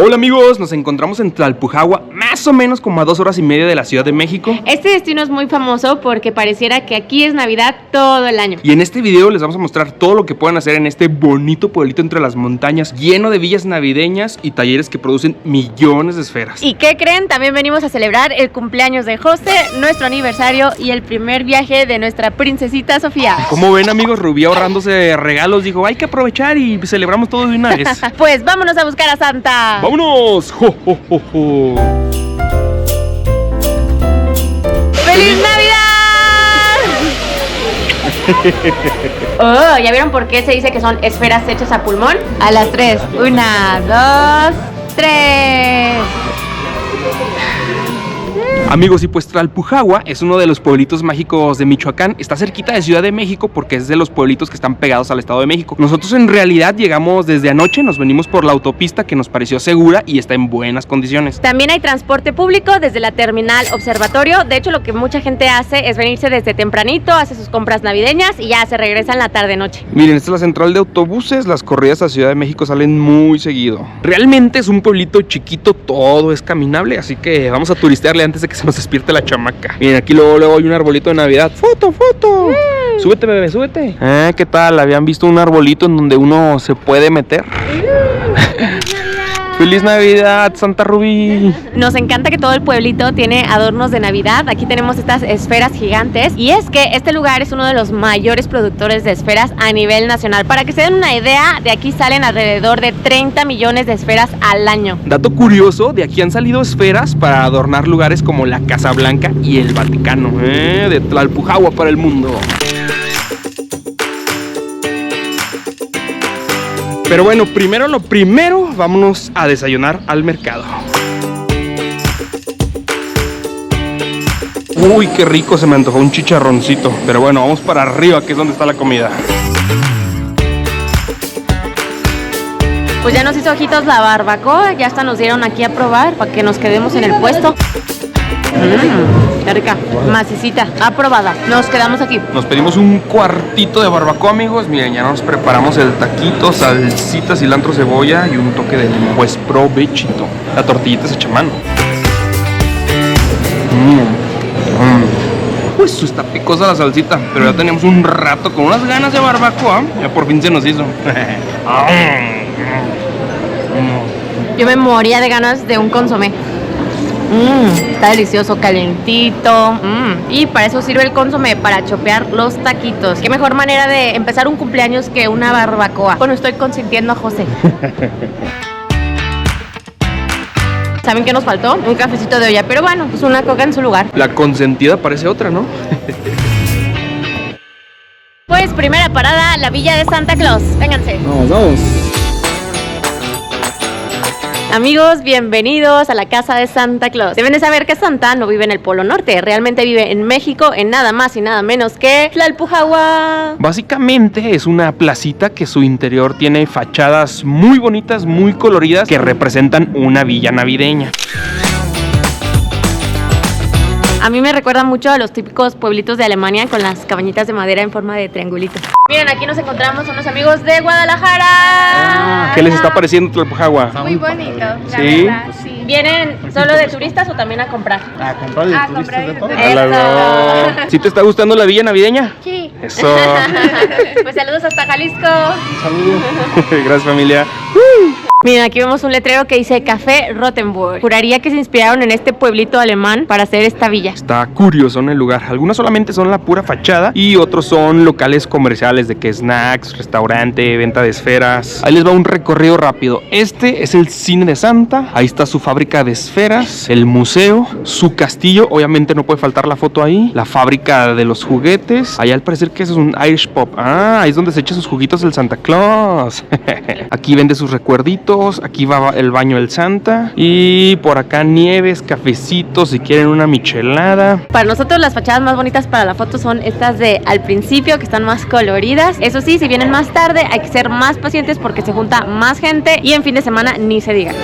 Hola amigos, nos encontramos en Tlalpujahua, más o menos como a 2 horas y media de la Ciudad de México. Este destino es muy famoso porque pareciera que aquí es Navidad todo el año. Y en este video les vamos a mostrar todo lo que pueden hacer en este bonito pueblito entre las montañas, lleno de villas navideñas y talleres que producen millones de esferas. ¿Y qué creen? También venimos a celebrar el cumpleaños de José, nuestro aniversario y el primer viaje de nuestra princesita Sofía. Como ven amigos, Rubí ahorrándose regalos dijo, hay que aprovechar y celebramos todo de una vez. Pues vámonos a buscar a Santa. ¡Vámonos! ¡Jo, jo, jo, jo! ¡Feliz Navidad! Oh, ¿ya vieron por qué se dice que son esferas hechas a pulmón? A las 3. 1, 2, 3. Amigos, y pues Tlalpujahua es uno de los pueblitos mágicos de Michoacán. Está cerquita de Ciudad de México porque es de los pueblitos que están pegados al Estado de México. Nosotros en realidad llegamos desde anoche, nos venimos por la autopista que nos pareció segura y está en buenas condiciones. También hay transporte público desde la terminal Observatorio. De hecho, lo que mucha gente hace es venirse desde tempranito, hace sus compras navideñas y ya se regresa en la tarde-noche. Miren, esta es la central de autobuses. Las corridas a Ciudad de México salen muy seguido. Realmente es un pueblito chiquito, todo es caminable, así que vamos a turistearle antes de que se nos despierte la chamaca. Miren, aquí luego hay un arbolito de Navidad. ¡Foto, foto! Súbete, bebé, súbete. ¿Qué tal? ¿Habían visto un arbolito en donde uno se puede meter? ¡Feliz Navidad, Santa Rubí! Nos encanta que todo el pueblito tiene adornos de Navidad. Aquí tenemos estas esferas gigantes. Y es que este lugar es uno de los mayores productores de esferas a nivel nacional. Para que se den una idea, de aquí salen alrededor de 30 millones de esferas al año. Dato curioso, de aquí han salido esferas para adornar lugares como la Casa Blanca y el Vaticano. De Tlalpujahua para el mundo. Pero bueno, primero lo primero, vámonos a desayunar al mercado. Uy, qué rico, se me antojó un chicharroncito. Pero bueno, vamos para arriba, que es donde está la comida. Pues ya nos hizo ojitos la barbacoa, ya hasta nos dieron aquí a probar para que nos quedemos en el puesto. Qué rica, macicita, aprobada. Nos quedamos aquí. Nos pedimos un cuartito de barbacoa, amigos. Miren, ya nos preparamos el taquito, salsita, cilantro, cebolla y un toque de limón. Pues provechito. La tortillita es hecha a mano. Pues está picosa la salsita, pero ya teníamos un rato con unas ganas de barbacoa. Ya por fin se nos hizo. Yo me moría de ganas de un consomé. Está delicioso, calentito. Y para eso sirve el consomé, para chopear los taquitos. Qué mejor manera de empezar un cumpleaños que una barbacoa. Bueno, estoy consintiendo a José. ¿Saben qué nos faltó? Un cafecito de olla, pero bueno, pues una coca en su lugar. La consentida parece otra, ¿no? Pues primera parada, la villa de Santa Claus. Vénganse. Vamos. Amigos, bienvenidos a la casa de Santa Claus. Deben de saber que Santa no vive en el Polo Norte, realmente vive en México, en nada más y nada menos que Tlalpujahua. Básicamente es una placita que su interior tiene fachadas muy bonitas, muy coloridas, que representan una villa navideña. A mí me recuerda mucho a los típicos pueblitos de Alemania con las cabañitas de madera en forma de triangulito. Miren, aquí nos encontramos unos amigos de Guadalajara. ¿Qué les está pareciendo Tlalpujahua? Muy bonito, la ¿Sí? verdad, sí. ¿Vienen solo de turistas o también a comprar? A comprarle A turistas comprar de todo. Eso. ¿Sí te está gustando la villa navideña? Sí. Eso. Pues saludos hasta Jalisco. Saludos. Gracias, familia. Miren, aquí vemos un letrero que dice Café Rotenburg. Juraría que se inspiraron en este pueblito alemán para hacer esta villa. Está curioso en el lugar. Algunas solamente son la pura fachada y otros son locales comerciales de que snacks, restaurante, venta de esferas. Ahí les va un recorrido rápido. Este es el cine de Santa. Ahí está su fábrica de esferas, el museo, su castillo. Obviamente no puede faltar la foto ahí. La fábrica de los juguetes. Allá al parecer que eso es un Irish Pub. Ahí es donde se echa sus juguitos el Santa Claus. Aquí vende sus recuerditos. Aquí va el baño del Santa. Y por acá nieves, cafecitos, si quieren una michelada. Para nosotros las fachadas más bonitas para la foto son estas de al principio, que están más coloridas. Eso sí, si vienen más tarde hay que ser más pacientes porque se junta más gente y en fin de semana ni se diga.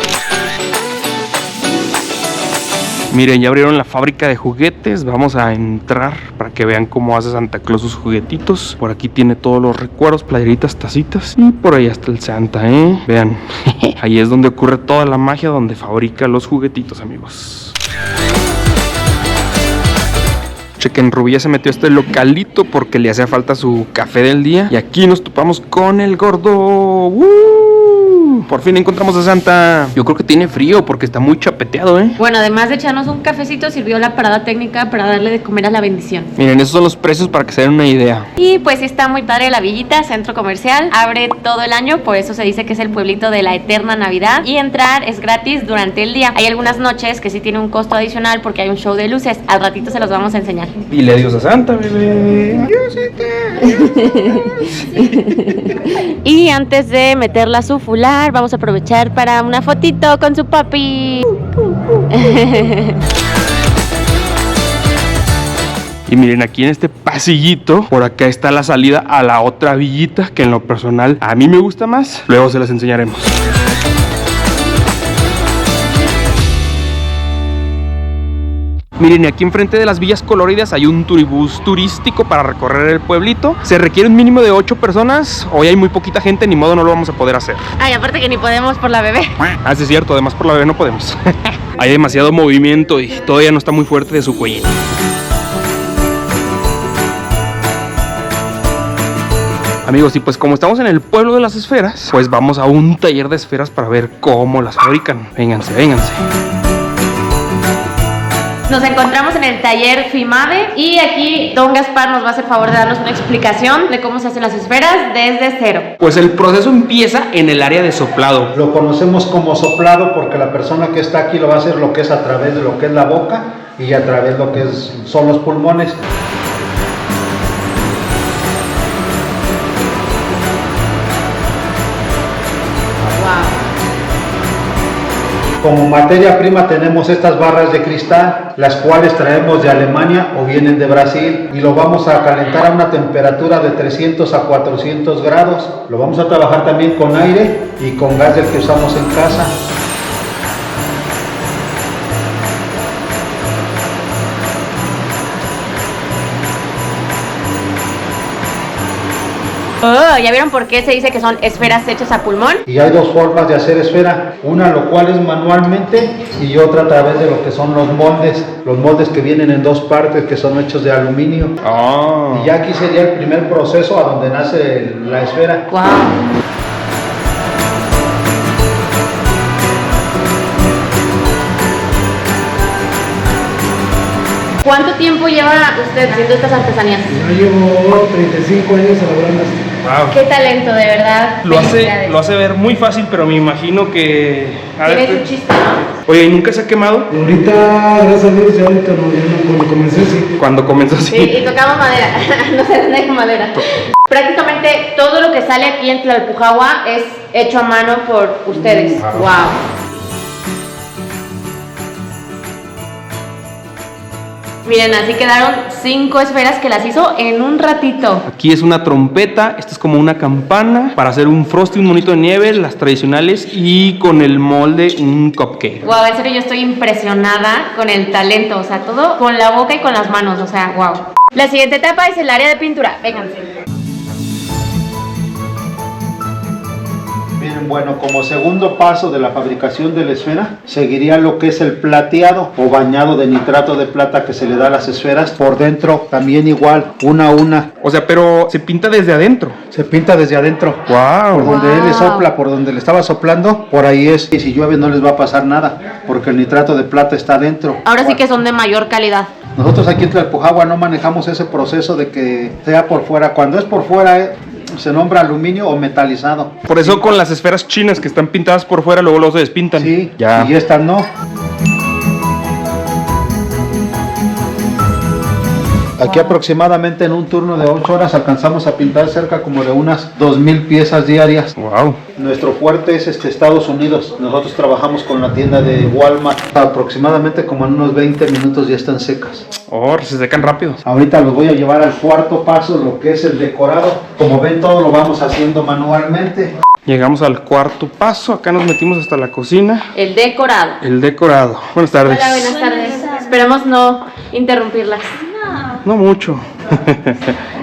Miren, ya abrieron la fábrica de juguetes. Vamos a entrar para que vean cómo hace Santa Claus sus juguetitos. Por aquí tiene todos los recuerdos, playeritas, tacitas. Y por ahí está el Santa, Vean, Ahí es donde ocurre toda la magia, donde fabrica los juguetitos, amigos. Chequen, Rubí ya se metió a este localito porque le hacía falta su café del día. Y aquí nos topamos con el gordo. Por fin encontramos a Santa. Yo creo que tiene frío porque está muy chapeteado, ¿eh? Bueno, además de echarnos un cafecito, sirvió la parada técnica para darle de comer a la bendición. Miren, esos son los precios para que se den una idea. Y pues sí está muy padre la villita, centro comercial. Abre todo el año, por eso se dice que es el pueblito de la eterna Navidad. Y entrar es gratis durante el día. Hay algunas noches que sí tiene un costo adicional porque hay un show de luces. Al ratito se los vamos a enseñar. Dile adiós a Santa, bebé. Y antes de meterla a su fular, vamos a aprovechar para una fotito con su papi. Y miren, aquí en este pasillito, por acá está la salida a la otra villita, que en lo personal a mí me gusta más. Luego se las enseñaremos. Miren, aquí enfrente de las villas coloridas hay un turibús turístico para recorrer el pueblito. Se requiere un mínimo de 8 personas. Hoy hay muy poquita gente, ni modo, no lo vamos a poder hacer. Ay, aparte que ni podemos por la bebé. Ah, sí es cierto, además por la bebé no podemos. Hay demasiado movimiento y todavía no está muy fuerte de su cuellito. Amigos, y pues como estamos en el pueblo de las esferas, pues vamos a un taller de esferas para ver cómo las fabrican. Vénganse, vénganse. Nos encontramos en el taller FIMAVE y aquí Don Gaspar nos va a hacer favor de darnos una explicación de cómo se hacen las esferas desde cero. Pues el proceso empieza en el área de soplado. Lo conocemos como soplado porque la persona que está aquí lo va a hacer lo que es a través de lo que es la boca y a través de lo que son los pulmones. Como materia prima tenemos estas barras de cristal, las cuales traemos de Alemania o vienen de Brasil y lo vamos a calentar a una temperatura de 300 a 400 grados. Lo vamos a trabajar también con aire y con gas del que usamos en casa. Oh, ¿ya vieron por qué se dice que son esferas hechas a pulmón? Y hay dos formas de hacer esfera, una lo cual es manualmente y otra a través de lo que son los moldes que vienen en dos partes que son hechos de aluminio. Oh. Y ya aquí sería el primer proceso a donde nace la esfera. Wow. ¿Cuánto tiempo lleva usted haciendo estas artesanías? Yo llevo 35 años elaborando esto. Wow. Qué talento, de verdad. Lo Felicidades. hace ver muy fácil, pero me imagino que... Tiene su chiste, ¿no? Oye, ¿y nunca se ha quemado? Ahorita, gracias a Dios, ya ahorita no, cuando comencé sí. Cuando comenzó así. Sí, y tocamos madera. No se vende con madera. Prácticamente todo lo que sale aquí en Tlalpujahua es hecho a mano por ustedes. Wow. Miren, así quedaron 5 esferas que las hizo en un ratito. Aquí es una trompeta, esta es como una campana para hacer un frosty, un monito de nieve, las tradicionales, y con el molde un cupcake. Wow, en serio yo estoy impresionada con el talento, o sea, todo con la boca y con las manos, o sea, wow. La siguiente etapa es el área de pintura, vénganse. Bien, bueno, como segundo paso de la fabricación de la esfera, seguiría lo que es el plateado o bañado de nitrato de plata que se le da a las esferas. Por dentro también igual, una a una. O sea, pero se pinta desde adentro. Se pinta desde adentro. Wow. Por donde él le sopla, por donde le estaba soplando, por ahí es. Y si llueve no les va a pasar nada, porque el nitrato de plata está adentro. Ahora sí que son de mayor calidad. Nosotros aquí en Tlalpujahua no manejamos ese proceso de que sea por fuera. Cuando es por fuera, se nombra aluminio o metalizado. Por eso con las esferas chinas que están pintadas por fuera, luego se despintan. Sí, ya. Y estas no. Aquí aproximadamente en un turno de 8 horas alcanzamos a pintar cerca como de unas 2000 piezas diarias. Wow. Nuestro fuerte es Estados Unidos. Nosotros trabajamos con la tienda de Walmart. Aproximadamente como en unos 20 minutos ya están secas. Oh, se secan rápido. Ahorita los voy a llevar al cuarto paso, lo que es el decorado. Como ven, todo lo vamos haciendo manualmente. Llegamos al cuarto paso, acá nos metimos hasta la cocina. El decorado. El decorado. Buenas tardes. Hola, buenas tardes. Esperemos no interrumpirlas. No mucho.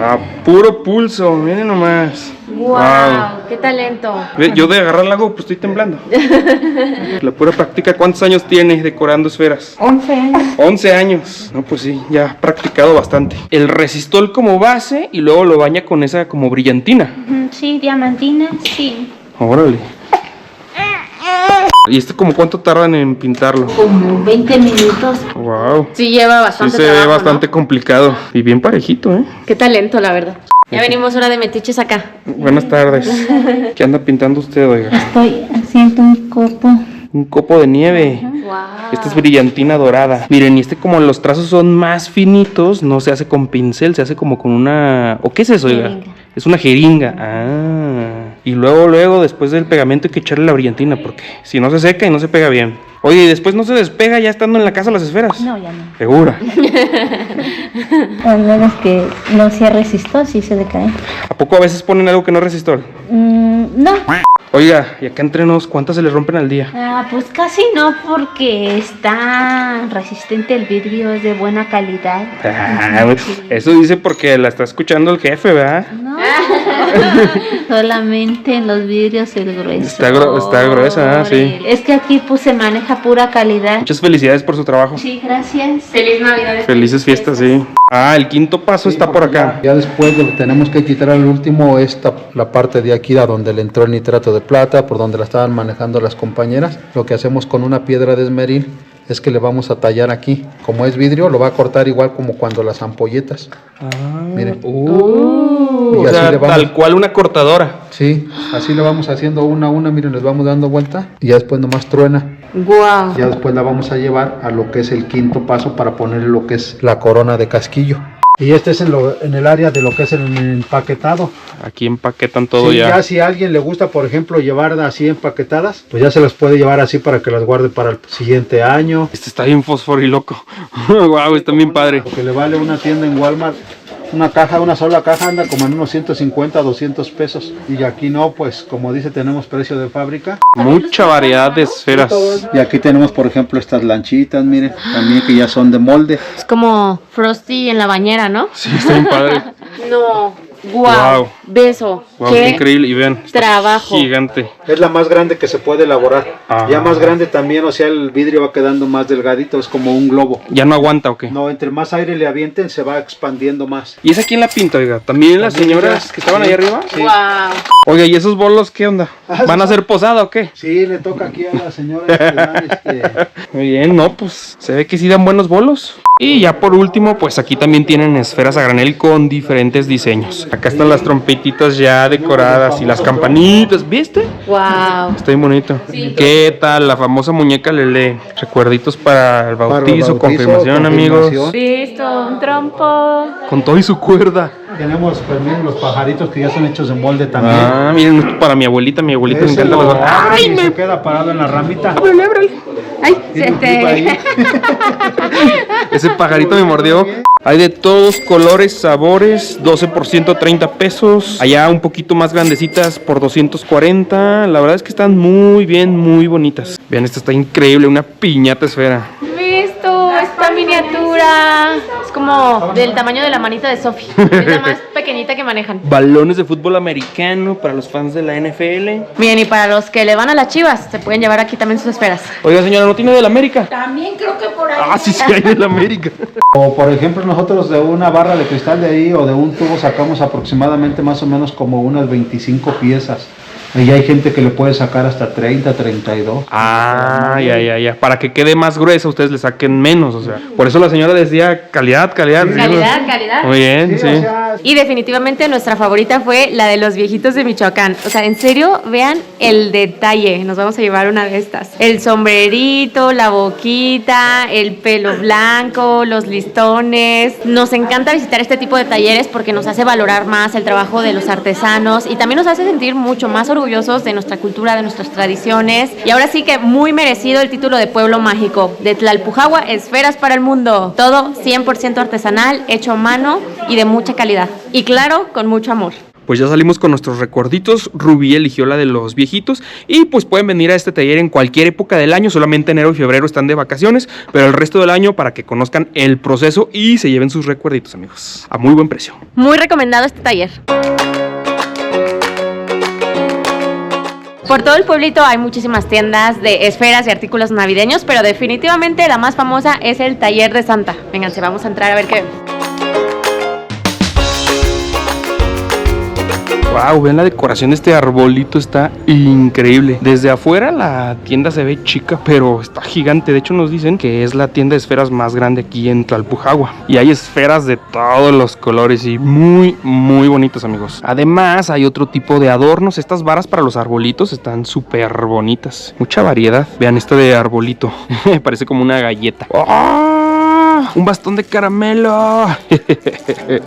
A puro pulso, miren nomás. Wow, qué talento. Ve, yo de agarrar el agua pues estoy temblando. La pura práctica. ¿Cuántos años tiene decorando esferas? 11 años. 11 años. No, pues sí, ya ha practicado bastante. El resistol como base y luego lo baña con esa como brillantina. Sí, diamantina, sí. Órale. ¿Y este como cuánto tardan en pintarlo? Como 20 minutos. Wow. Sí, lleva Sí bastante se ve trabajo, bastante ¿no? complicado. Y bien parejito, ¿eh? Qué talento, la verdad. Ya venimos hora de metiches acá. Buenas tardes. ¿Qué anda pintando usted, oiga? Estoy haciendo un copo. Un copo de nieve. Wow. Esta es brillantina dorada. Miren, y este como los trazos son más finitos, no se hace con pincel, se hace como con una... ¿O qué es eso, oiga? Jeringa. Es una jeringa. Ah. Y luego, después del pegamento hay que echarle la brillantina, porque si no se seca y no se pega bien. Oye, y después no se despega ya estando en la casa las esferas. No, ya no. ¿Segura? A menos que no sea resistol, sí se le cae. ¿A poco a veces ponen algo que no es resistor? No. Oiga, y acá entre nos, ¿cuántas se les rompen al día? Ah, pues casi no, porque está resistente el vidrio, es de buena calidad. Ah, eso dice porque la está escuchando el jefe, ¿verdad? No. Solamente en los vidrios el grueso. Está gruesa, sí. Es que aquí pues se maneja pura calidad. Muchas felicidades por su trabajo. Sí, gracias. Feliz Navidad. Felices fiestas, sí. Ah, el quinto paso está por acá. Ya después tenemos que quitar al último la parte de aquí, a donde le entró el nitrato de plata, por donde la estaban manejando las compañeras. Lo que hacemos con una piedra de esmeril es que le vamos a tallar aquí. Como es vidrio, lo va a cortar igual como cuando las ampolletas. Miren. Y O así sea, le vamos. tal cual una cortadora. Sí, así le vamos haciendo una a una, miren, les vamos dando vuelta y ya después nomás truena. Wow. Ya después la vamos a llevar a lo que es el quinto paso para ponerle lo que es la corona de casquillo. Y este es en el área de lo que es el empaquetado. Aquí empaquetan todo Sí, ya. ya si a alguien le gusta, por ejemplo, llevar así empaquetadas, pues ya se las puede llevar así para que las guarde para el siguiente año. Este está bien fosforiloco. Wow, está bien padre. Lo que le vale una tienda en Walmart, una sola caja anda como en unos 150, 200 pesos. Y aquí no, pues como dice, tenemos precio de fábrica. Mucha variedad de esferas. Y aquí tenemos, por ejemplo, estas lanchitas, miren, también que ya son de molde. Es como Frosty en la bañera, ¿no? Sí, está bien padre. No. Wow. Wow. Beso. Wow, Qué qué increíble. Y vean, está trabajo. gigante. Es la más grande que se puede elaborar. Ah. Ya más grande también, o sea, el vidrio va quedando más delgadito, es como un globo. ¿Ya no aguanta o qué? No, entre más aire le avienten, se va expandiendo más. ¿Y esa quién la pinta, oiga? ¿También las señoras que estaban Sí. ahí arriba? Sí. Wow. Oiga, ¿y esos bolos qué onda? ¿Van a hacer posada o qué? Sí, le toca aquí a la señora que dan, Muy bien, no, pues se ve que sí dan buenos bolos. Y ya por último, pues aquí también tienen esferas a granel con diferentes diseños. Acá están las trompetitas ya decoradas y las campanitas, ¿viste? Wow. Está bien bonito. ¿Qué tal? La famosa muñeca Lele. Recuerditos para el bautizo, confirmación, amigos. Listo, un trompo. Con todo y su cuerda. Tenemos, pues miren, los pajaritos que ya son hechos de molde también. Ah, miren, esto para mi abuelita le Ese encanta lo los... abre ¡Ay, y me... se queda parado en la ramita. ábrele, ábrele! Ay, Tiene un clip ahí. Ese pajarito me mordió. Hay de todos colores, sabores, 12 por 130 pesos. Allá un poquito más grandecitas por 240. La verdad es que están muy bien, muy bonitas. Vean, esta está increíble, una piñata esfera. Visto esta miniatura. Es como del tamaño de la manita de Sophie. Es la más pequeñita que manejan. Balones de fútbol americano para los fans de la NFL. Bien, y para los que le van a las Chivas, se pueden llevar aquí también sus esferas. Oiga, señora, ¿no tiene del América? También creo que por ahí. Ah, sí, sí, hay del América. O por ejemplo, nosotros de una barra de cristal de ahí o de un tubo sacamos aproximadamente más o menos como unas 25 piezas. Y hay gente que le puede sacar hasta 30, 32. Ah, ya. Para que quede más gruesa, ustedes le saquen menos, o sea. Por eso la señora decía calidad. Calidad, calidad. Muy bien, sí. O sea, Y definitivamente nuestra favorita fue la de los viejitos de Michoacán. O sea, en serio, vean el detalle. Nos vamos a llevar una de estas. El sombrerito, la boquita, el pelo blanco, los listones. Nos encanta visitar este tipo de talleres porque nos hace valorar más el trabajo de los artesanos y también nos hace sentir mucho más orgullosos de nuestra cultura, de nuestras tradiciones. Y ahora sí que muy merecido el título de Pueblo Mágico. De Tlalpujahua, esferas para el mundo. Todo 100% artesanal, hecho a mano y de mucha calidad. Y claro, con mucho amor. pues ya salimos con nuestros recuerditos. Rubí eligió la de los viejitos y pues pueden venir a este taller en cualquier época del año. Solamente enero y febrero están de vacaciones, pero el resto del año para que conozcan el proceso y se lleven sus recuerditos, amigos, a muy buen precio. Muy recomendado este taller. Por todo el pueblito hay muchísimas tiendas de esferas y artículos navideños, pero definitivamente la más famosa es el taller de Santa. Vénganse, vamos a entrar a ver qué vemos. Wow, ven la decoración de este arbolito, está increíble. Desde afuera la tienda se ve chica, pero está gigante. De hecho nos dicen que es la tienda de esferas más grande aquí en Tlalpujahua. Y hay esferas de todos los colores y muy bonitas, amigos. Además hay otro tipo de adornos. Estas varas para los arbolitos están súper bonitas. Mucha variedad. Vean esto de arbolito. Parece como una galleta. ¡Oh! Un bastón de caramelo.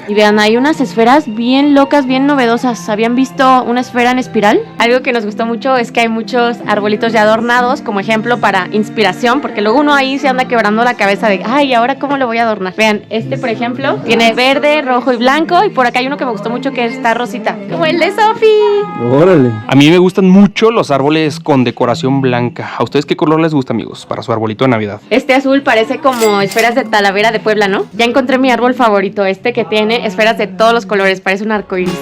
Y vean, hay unas esferas bien locas, bien novedosas. ¿Habían visto una esfera en espiral? Algo que nos gustó mucho es que hay muchos arbolitos ya adornados, como ejemplo para inspiración, porque luego uno ahí se anda quebrando la cabeza de, ay, ¿ahora cómo lo voy a adornar? Vean, este por ejemplo tiene verde, rojo y blanco, y por acá hay uno que me gustó mucho que está rosita, como el de Sofi. Órale. A mí me gustan mucho los árboles con decoración blanca. ¿A ustedes qué color les gusta, amigos, para su arbolito de Navidad? Este azul parece como esferas de Talavera de Puebla, ¿no? Ya encontré mi árbol favorito, este que tiene esferas de todos los colores, parece un arcoíris.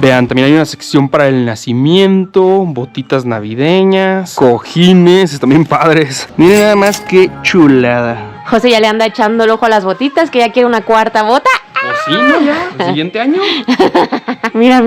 Vean, también hay una sección para el nacimiento, botitas navideñas, cojines, están bien padres. Miren nada más qué chulada. José ya le anda echando el ojo a las botitas, que ya quiere una cuarta bota. Pues sí, ¿no? Ya, el siguiente año. Mira.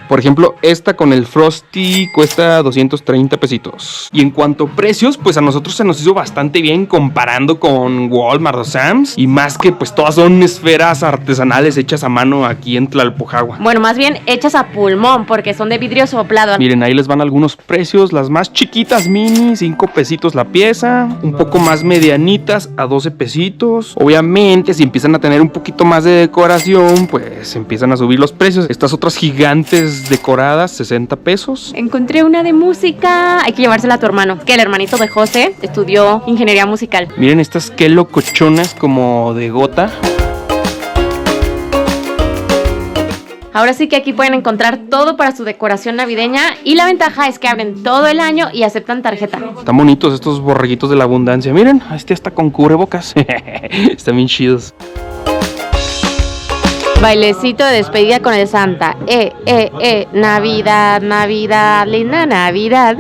Por ejemplo, esta con el Frosty cuesta 230 pesitos. Y en cuanto a precios, pues a nosotros se nos hizo bastante bien comparando con Walmart o Sam's. Y más que pues todas son esferas artesanales hechas a mano aquí en Tlalpujahua. Bueno, más bien hechas a pulmón, porque son de vidrio soplado. Miren, ahí les van algunos precios. Las más chiquitas mini, 5 pesitos la pieza. Un poco más medianitas a 12 pesitos. Obviamente, si empiezan a tener un poquito más de decoración, pues empiezan a subir los precios. Estas otras gigantes decoradas, 60 pesos. Encontré una de música. Hay que llevársela a tu hermano, que el hermanito de José estudió ingeniería musical. Miren estas qué locochonas como de gota. Ahora sí que aquí pueden encontrar todo para su decoración navideña, y la ventaja es que abren todo el año y aceptan tarjeta. Están bonitos estos borreguitos de la abundancia. Miren, este hasta con cubrebocas. Están bien chidos. Bailecito de despedida con el Santa. Navidad, Navidad, linda Navidad.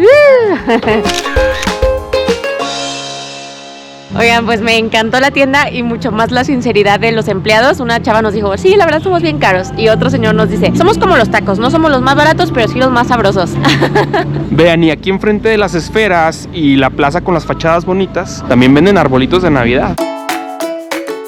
Oigan, pues me encantó la tienda y mucho más la sinceridad de los empleados. Una chava nos dijo, sí, la verdad somos bien caros. Y otro señor nos dice, somos como los tacos, no somos los más baratos, pero sí los más sabrosos. Vean, y aquí enfrente de las esferas y la plaza con las fachadas bonitas, también venden arbolitos de Navidad.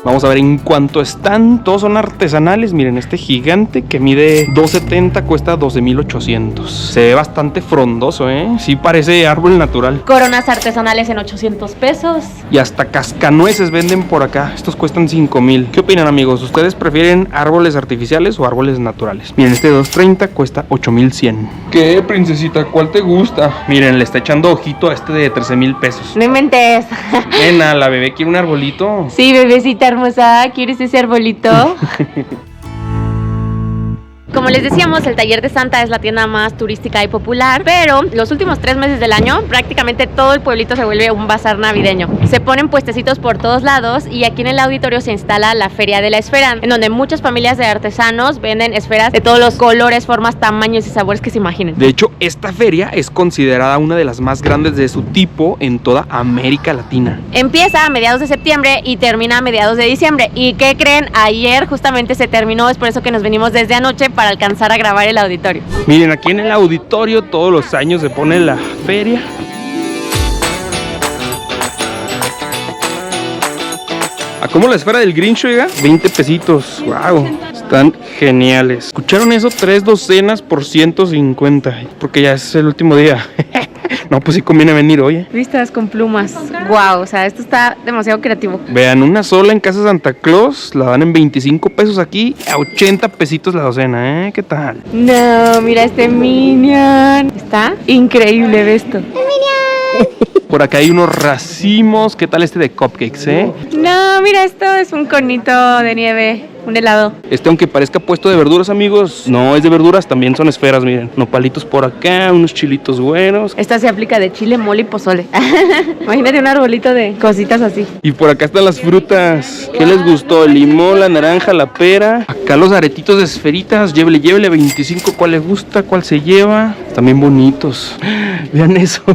Vamos a ver en cuánto están. Todos son artesanales. Miren, este gigante que mide 2.70 cuesta 12,800. Se ve bastante frondoso, ¿eh? Sí parece árbol natural. Coronas artesanales en 800 pesos. Y hasta cascanueces venden por acá. Estos cuestan 5,000. ¿Qué opinan, amigos? ¿Ustedes prefieren árboles artificiales o árboles naturales? Miren, este de 2.30 cuesta 8,100. ¿Qué, princesita? ¿Cuál te gusta? Miren, le está echando ojito a este de 13,000 pesos. No inventes. Nena, la bebé quiere un arbolito. Sí, bebecita hermosa, ¿quieres ese arbolito? Como les decíamos, el taller de Santa es la tienda más turística y popular, pero los últimos 3 meses del año prácticamente todo el pueblito se vuelve un bazar navideño. Se ponen puestecitos por todos lados y aquí en el auditorio se instala la Feria de la Esfera, en donde muchas familias de artesanos venden esferas de todos los colores, formas, tamaños y sabores que se imaginen. De hecho, esta feria es considerada una de las más grandes de su tipo en toda América Latina. Empieza a mediados de septiembre y termina a mediados de diciembre. ¿Y qué creen? Ayer justamente se terminó, es por eso que nos venimos desde anoche para alcanzar a grabar el auditorio. Miren, aquí en el auditorio todos los años se pone la feria. ¿A cómo la esfera del Grinch, oiga? 20 pesitos. Wow, están geniales. ¿Escucharon eso? 3 docenas por 150. Porque ya es el último día. No, pues sí conviene venir, oye. Vistas con plumas. Wow, o sea, esto está demasiado creativo. Vean, una sola en Casa Santa Claus la dan en 25 pesos aquí, a 80 pesitos la docena, ¿eh? ¿Qué tal? No, mira este Minion. Está increíble, ¿ves esto? Por acá hay unos racimos. ¿Qué tal este de cupcakes, eh? No, mira, esto es un conito de nieve un helado. Aunque parezca puesto de verduras, amigos, no es de verduras, también son esferas, miren. Nopalitos por acá, unos chilitos buenos. Esta se aplica de chile, mole y pozole. Imagínate un arbolito de cositas así. Y por acá están las frutas. ¿Qué les gustó? El limón, la naranja, la pera. Acá los aretitos de esferitas. Llévele 25. ¿Cuál le gusta? ¿Cuál se lleva? Están bien bonitos. Vean esos.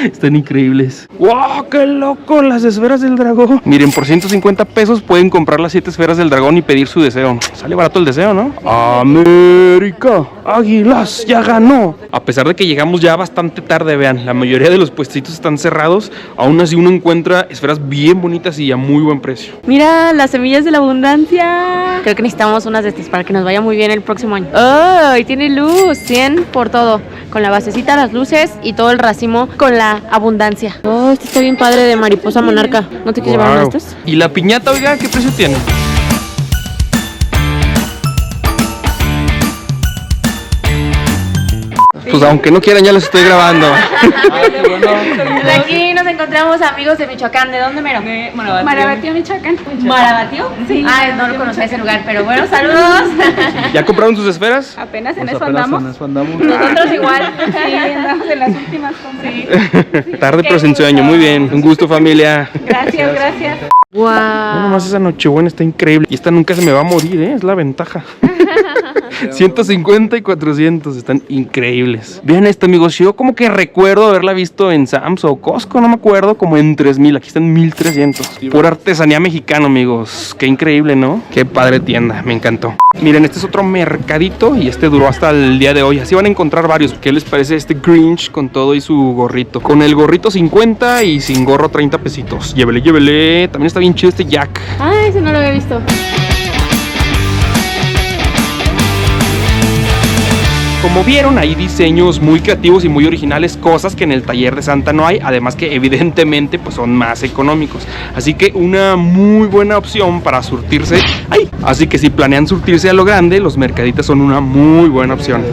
Están increíbles. ¡Wow! ¡Qué loco! Las esferas del dragón. Miren, por 150 pesos pueden comprar las 7 esferas del dragón y pedir su deseo. Sale barato el deseo, ¿no? América, Águilas, ya ganó. A pesar de que llegamos ya bastante tarde, vean, la mayoría de los puestitos están cerrados. Aún así uno encuentra esferas bien bonitas y a muy buen precio. Mira, las semillas de la abundancia. Creo que necesitamos unas de estas para que nos vaya muy bien el próximo año. ¡Oh! Y tiene luz, 100 por todo. Con la basecita, las luces y todo el racimo con la abundancia. Oh, este está bien padre de mariposa monarca. ¿No te quieres llevar uno de estos? ¿Y la piñata, oiga, qué precio tiene? Pues aunque no quieran, ya los estoy grabando. De aquí nos encontramos amigos de Michoacán. ¿De dónde mero? De Marabatío, Michoacán. ¿Marabatío? Sí. Ah, no lo conocía ese lugar, pero bueno, saludos. ¿Ya compraron sus esferas? Apenas en eso andamos. Nosotros igual. Sí, andamos en las últimas compras. Sí. Tarde pero sin sueño, muy bien. Un gusto, familia. Gracias, gracias. No, nomás esa Nochebuena está increíble. Y esta nunca se me va a morir, es la ventaja. 150 y 400, están increíbles. Vean esto, amigos, yo como que recuerdo haberla visto en Sam's o Costco, no me acuerdo, como en 3000, aquí están 1300. Pura artesanía mexicana, amigos. Qué increíble, ¿no? Qué padre tienda, me encantó. Miren, este es otro mercadito y este duró hasta el día de hoy. Así van a encontrar varios. ¿Qué les parece este Grinch con todo y su gorrito? Con el gorrito 50 y sin gorro 30 pesitos. Llévele. También está bien chido este Jack. Ah, ese no lo había visto. Como vieron, hay diseños muy creativos y muy originales, cosas que en el taller de Santa no hay, además que evidentemente pues son más económicos. Así que una muy buena opción para surtirse. Así que si planean surtirse a lo grande, los mercaditos son una muy buena opción.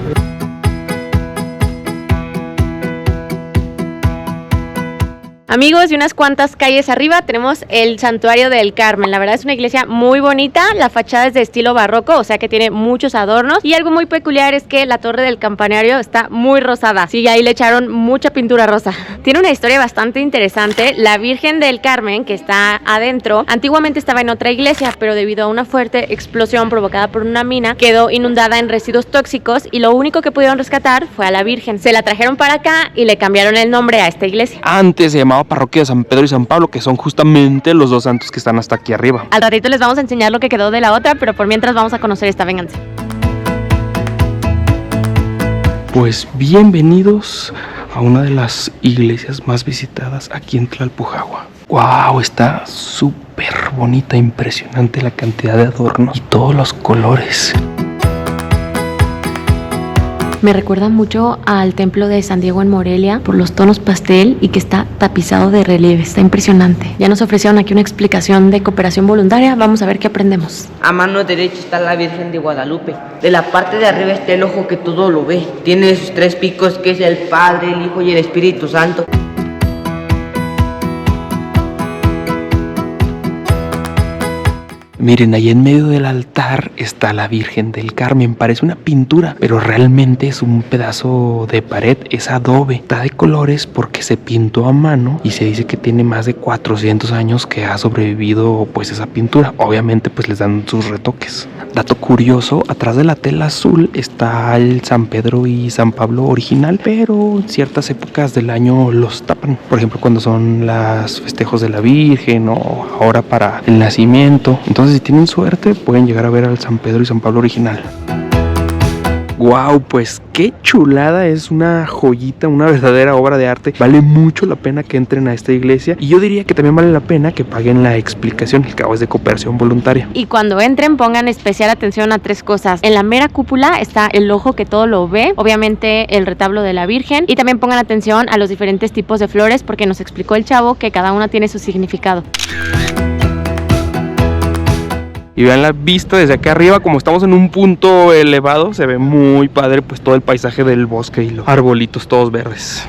Amigos, y unas cuantas calles arriba tenemos el Santuario del Carmen. La verdad es una iglesia muy bonita, la fachada es de estilo barroco, o sea que tiene muchos adornos. Y algo muy peculiar es que la torre del campanario está muy rosada. Sí, ahí le echaron mucha pintura rosa. Tiene una historia bastante interesante. La Virgen del Carmen, que está adentro, antiguamente estaba en otra iglesia, pero debido a una fuerte explosión provocada por una mina, quedó inundada en residuos tóxicos y lo único que pudieron rescatar fue a la Virgen. Se la trajeron para acá y le cambiaron el nombre a esta iglesia. Antes se llamaba Parroquia de San Pedro y San Pablo, que son justamente los dos santos que están hasta aquí arriba. Al ratito les vamos a enseñar lo que quedó de la otra, pero por mientras vamos a conocer esta venganza. Pues bienvenidos a una de las iglesias más visitadas aquí en Tlalpujahua. ¡Wow! Está súper bonita, impresionante la cantidad de adornos y todos los colores. Me recuerda mucho al templo de San Diego en Morelia por los tonos pastel y que está tapizado de relieve. Está impresionante. Ya nos ofrecieron aquí una explicación de cooperación voluntaria. Vamos a ver qué aprendemos. A mano derecha está la Virgen de Guadalupe. De la parte de arriba está el ojo que todo lo ve. Tiene sus 3 picos, que es el Padre, el Hijo y el Espíritu Santo. Miren, ahí en medio del altar está la Virgen del Carmen. Parece una pintura, pero realmente es un pedazo de pared, es adobe. Está de colores porque se pintó a mano y se dice que tiene más de 400 años que ha sobrevivido pues esa pintura. Obviamente pues les dan sus retoques. Dato curioso, atrás de la tela azul está el San Pedro y San Pablo original, pero en ciertas épocas del año los tapan. Por ejemplo, cuando son los festejos de la Virgen o ahora para el nacimiento. Entonces, si tienen suerte, pueden llegar a ver al San Pedro y San Pablo original. Wow, pues qué chulada, es una joyita, una verdadera obra de arte. Vale mucho la pena que entren a esta iglesia y yo diría que también vale la pena que paguen la explicación, el cabo es de cooperación voluntaria. Y cuando entren pongan especial atención a 3 cosas. En la mera cúpula está el ojo que todo lo ve, obviamente el retablo de la Virgen, y también pongan atención a los diferentes tipos de flores porque nos explicó el chavo que cada una tiene su significado. Y vean la vista desde acá arriba, como estamos en un punto elevado, se ve muy padre pues todo el paisaje del bosque y los arbolitos todos verdes.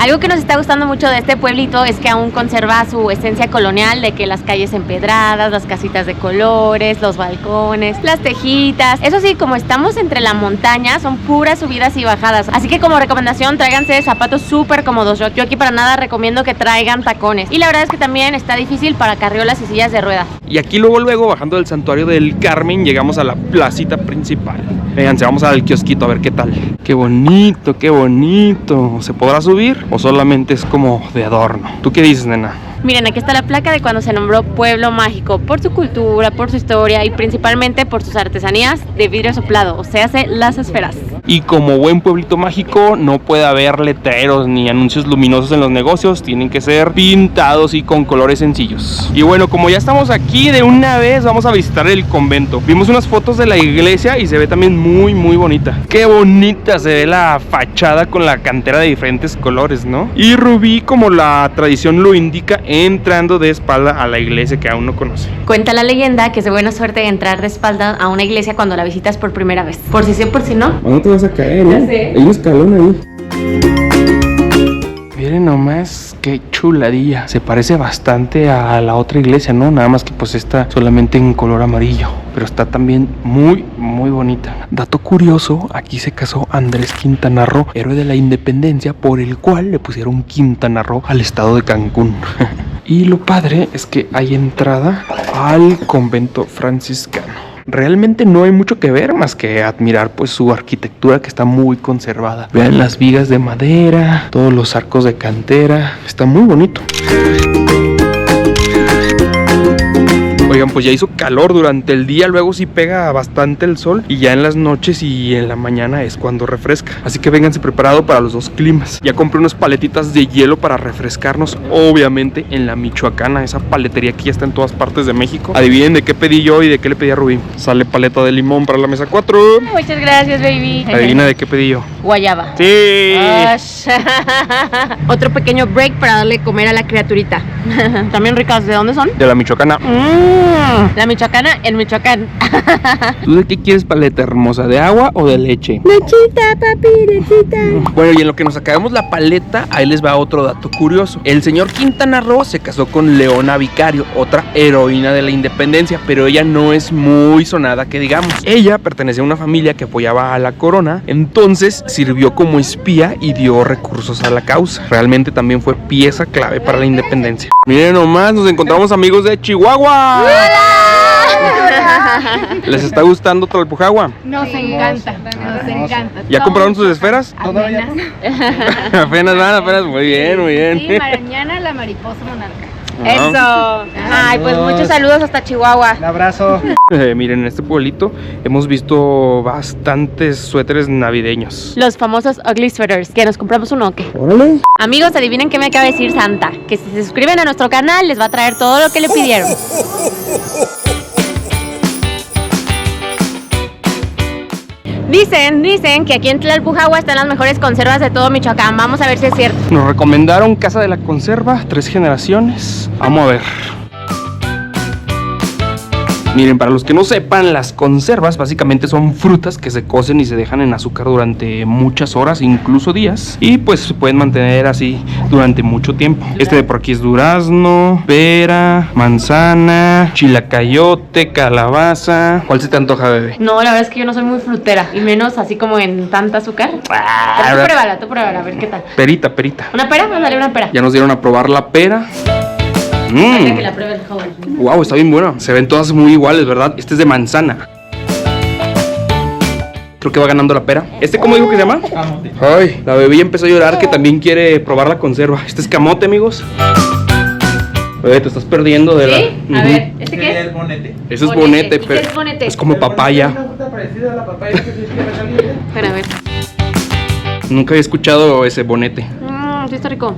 Algo que nos está gustando mucho de este pueblito es que aún conserva su esencia colonial, de que las calles empedradas, las casitas de colores, los balcones, las tejitas. Eso sí, como estamos entre la montaña, son puras subidas y bajadas. Así que como recomendación, tráiganse zapatos súper cómodos. Yo aquí para nada recomiendo que traigan tacones. Y la verdad es que también está difícil para carriolas y sillas de ruedas. Y aquí luego, bajando del santuario del Carmen, llegamos a la placita principal. Véanse, vamos al kiosquito a ver qué tal. Qué bonito, qué bonito. ¿Se podrá subir o solamente es como de adorno? ¿Tú qué dices, nena? Miren, aquí está la placa de cuando se nombró Pueblo Mágico, por su cultura, por su historia y principalmente por sus artesanías de vidrio soplado, o sea, las esferas. Y como buen pueblito mágico, no puede haber letreros ni anuncios luminosos en los negocios, tienen que ser pintados y con colores sencillos. Y bueno, como ya estamos aquí, de una vez vamos a visitar el convento. Vimos unas fotos de la iglesia y se ve también muy bonita. Qué bonita se ve la fachada con la cantera de diferentes colores, ¿no? Y Rubí, como la tradición lo indica, entrando de espalda a la iglesia que aún no conoce. Cuenta la leyenda que es de buena suerte entrar de espalda a una iglesia cuando la visitas por primera vez. Por si sí o por si no. ¿Cuándo te vas a caer, Ya sé. Hay un escalón ahí. Miren nomás qué chuladilla. Se parece bastante a la otra iglesia, ¿no? Nada más que pues está solamente en color amarillo. Pero está también muy bonita. Dato curioso, aquí se casó Andrés Quintana Roo, héroe de la independencia, por el cual le pusieron Quintana Roo al estado de Cancún. Y lo padre es que hay entrada al convento franciscano. Realmente no hay mucho que ver más que admirar pues su arquitectura, que está muy conservada. Vean las vigas de madera, todos los arcos de cantera, está muy bonito. Oigan, pues ya hizo calor durante el día, luego sí pega bastante el sol y ya en las noches y en la mañana es cuando refresca. Así que vénganse preparado para los dos climas. Ya compré unas paletitas de hielo para refrescarnos, obviamente en la Michoacana, esa paletería que ya está en todas partes de México. Adivinen de qué pedí yo y de qué le pedí a Rubí. Sale paleta de limón para la mesa 4. Muchas gracias, baby. Adivina de qué pedí yo. Guayaba. Sí. Otro pequeño break para darle comer a la criaturita. También ricas, ¿de dónde son? De la Michoacana. La Michoacana en Michoacán. ¿Tú de qué quieres paleta hermosa? ¿De agua o de leche? Lechita, papi, lechita. Bueno, y en lo que nos acabamos la paleta, ahí les va otro dato curioso. El señor Quintana Roo se casó con Leona Vicario, otra heroína de la independencia, pero ella no es muy sonada que digamos. Ella pertenecía a una familia que apoyaba a la corona, entonces sirvió como espía y dio recursos a la causa. Realmente también fue pieza clave para la independencia. Miren nomás, nos encontramos amigos de Chihuahua. ¿Les está gustando Tlalpujahua? Nos encanta, nos encanta. ¿Ya compraron sus esferas? Apenas. Apenas. Muy bien. Sí, mañana la mariposa monarca. Eso. Ay, pues muchos saludos hasta Chihuahua. Un abrazo. Miren, en este pueblito hemos visto bastantes suéteres navideños. Los famosos ugly sweaters, que nos compramos uno o qué. Órale. Amigos, adivinen qué me acaba de decir Santa. Que si se suscriben a nuestro canal les va a traer todo lo que le pidieron. Dicen que aquí en Tlalpujahua están las mejores conservas de todo Michoacán. Vamos a ver si es cierto. Nos recomendaron Casa de la Conserva, 3 generaciones. Vamos a ver. Miren, para los que no sepan, las conservas básicamente son frutas que se cocen y se dejan en azúcar durante muchas horas, incluso días. Y pues se pueden mantener así durante mucho tiempo. Este de por aquí es durazno, pera, manzana, chilacayote, calabaza. ¿Cuál se te antoja, bebé? No, la verdad es que yo no soy muy frutera. Y menos así como en tanta azúcar. Pero tú pruébala, a ver qué tal. Perita. ¿Una pera? Mándale una pera. Ya nos dieron a probar la pera. Que la pruebe el joven. Wow, está bien buena. Se ven todas muy iguales, ¿verdad? Este es de manzana. Creo que va ganando la pera. ¿Cómo dijo que se llama? Camote. Ay, la bebé empezó a llorar que también quiere probar la conserva. Este es camote, amigos. Bebé, te estás perdiendo de ¿Sí? la... A ver, ¿este qué es? Es bonete. Ese es bonete, ¿Y qué pero es bonete? es como papaya. parecida a la papaya que se quiere caliente. Espera, a ver. Nunca había escuchado ese bonete. Sí está rico.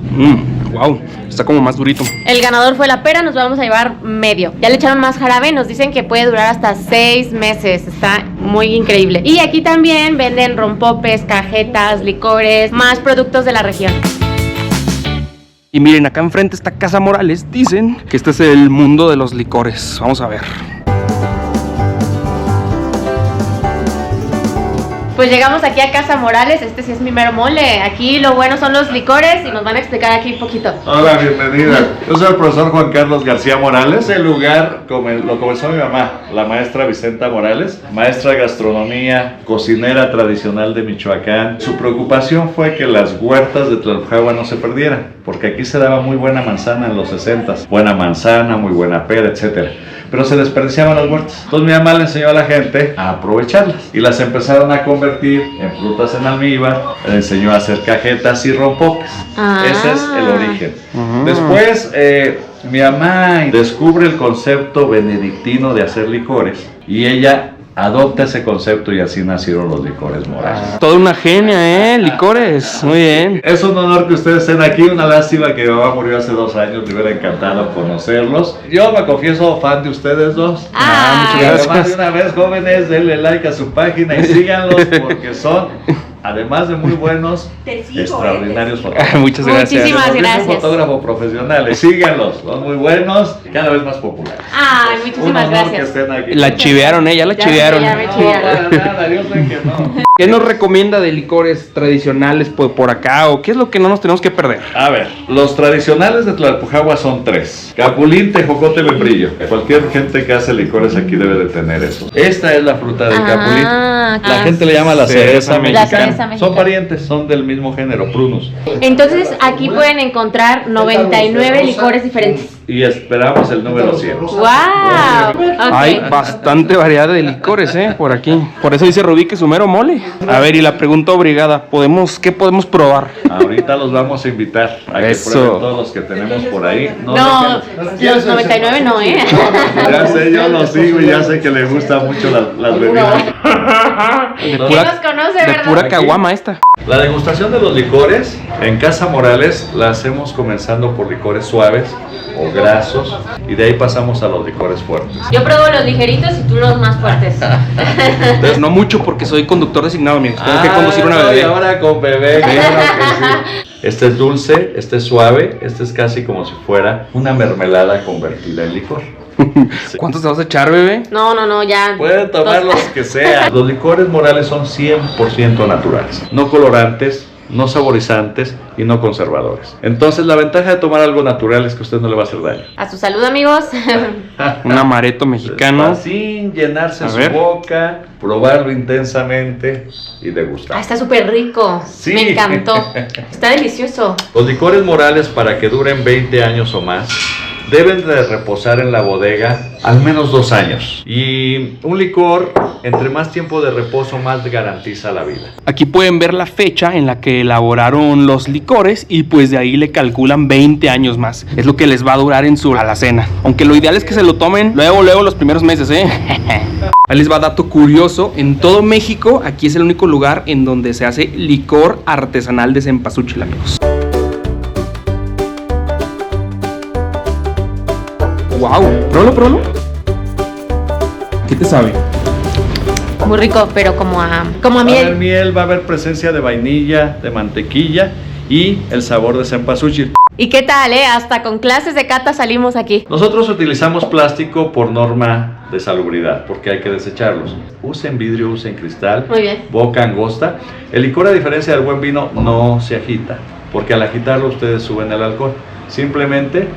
Wow, está como más durito. El ganador fue la pera, nos vamos a llevar medio. Ya le echaron más jarabe, nos dicen que puede durar hasta 6 meses. Está muy increíble. Y aquí también venden rompopes, cajetas, licores, más productos de la región. Y miren, acá enfrente está Casa Morales. Dicen que este es el mundo de los licores. Vamos a ver. Pues llegamos aquí a Casa Morales, este sí es mi mero mole. Aquí lo bueno son los licores y nos van a explicar aquí un poquito. Hola, bienvenida. Yo soy el profesor Juan Carlos García Morales. El lugar lo comenzó mi mamá, la maestra Vicenta Morales, maestra de gastronomía, cocinera tradicional de Michoacán. Su preocupación fue que las huertas de Tlalpujahua no se perdieran, porque aquí se daba muy buena manzana en los 60s. Buena manzana, muy buena pera, etcétera. Pero se desperdiciaban las huertas. Entonces mi mamá le enseñó a la gente a aprovecharlas y las empezaron a convertir en frutas en almíbar, le enseñó a hacer cajetas y rompoques. Ese es el origen. Después mi mamá descubre el concepto benedictino de hacer licores y ella adopta ese concepto y así nacieron los licores morales. Toda una genia, licores, muy bien. Es un honor que ustedes estén aquí, una lástima que mi mamá murió hace 2 años, me hubiera encantado conocerlos. Yo me confieso fan de ustedes dos. Muchas gracias. Además de una vez, jóvenes, denle like a su página y síganlos porque son, además de muy buenos, extraordinarios fotógrafos. Muchas gracias. Muchísimas Es un gracias. fotógrafo profesional, síganlos, son muy buenos y cada vez más populares. Ay, muchísimas Un honor gracias. que estén aquí. La chivearon, ya la Ya chivearon. sé, ya me No, chivearon. para nada, yo sé que no. ¿Qué nos recomienda de licores tradicionales por acá o qué es lo que no nos tenemos que perder? A ver, los tradicionales de Tlalpujahua son 3: Capulín, tejocote, membrillo. Cualquier gente que hace licores aquí debe de tener eso. Esta es la fruta del capulín. La gente le llama la cereza mexicana. cereza mexicana. Son parientes, son del mismo género, prunus. Entonces aquí pueden encontrar 99 licores diferentes. Y esperamos el número 100. ¡Wow! Hay bastante variedad de licores, por aquí. Por eso dice Rubí que es su mero mole. A ver, y la pregunta obligada, ¿qué podemos probar? Ahorita los vamos a invitar a que Eso. prueben todos los que tenemos por ahí. No, los 99 no, Ya sé, yo lo sigo y ya sé que le gustan mucho las bebidas. De ¿Quién los conoce, de verdad? pura caguama esta. La degustación de los licores en Casa Morales la hacemos comenzando por licores suaves o grasos y de ahí pasamos a los licores fuertes. Yo pruebo los ligeritos y tú los más fuertes. Entonces, no mucho porque soy conductor designado, amigos. Tengo que conducir una no, bebé. Y ahora con bebé, claro que sí. Este es dulce, este es suave, este es casi como si fuera una mermelada convertida en licor. ¿Cuántos te vas a echar, bebé? No, ya. Pueden tomar los que sea. Los licores morales son 100% naturales, no colorantes, no saborizantes y no conservadores. Entonces la ventaja de tomar algo natural es que a usted no le va a hacer daño. A su salud, amigos. Un amaretto mexicano. Sin llenarse A su ver. boca, probarlo intensamente y degustar. Está súper rico. Sí. Me encantó. Está delicioso. Los licores morales, para que duren 20 años o más, deben de reposar en la bodega al menos 2 años. Y un licor, entre más tiempo de reposo, más garantiza la vida. Aquí pueden ver la fecha en la que elaboraron los licores y pues de ahí le calculan 20 años más. Es lo que les va a durar en su alacena. Aunque lo ideal es que se lo tomen luego los primeros meses, Ahí les va dato curioso. En todo México, aquí es el único lugar en donde se hace licor artesanal de cempasúchil, amigos. Wow, pruébalo. ¿Qué te sabe? Muy rico, pero como a Va a haber miel. miel, va a haber presencia de vainilla, de mantequilla y el sabor de cempasúchil. ¿Y qué tal, Hasta con clases de cata salimos aquí. Nosotros utilizamos plástico por norma de salubridad, porque hay que desecharlos. Usen vidrio, usen cristal. Muy bien. Boca angosta. El licor, a diferencia del buen vino, no se agita, porque al agitarlo ustedes suben el alcohol. Simplemente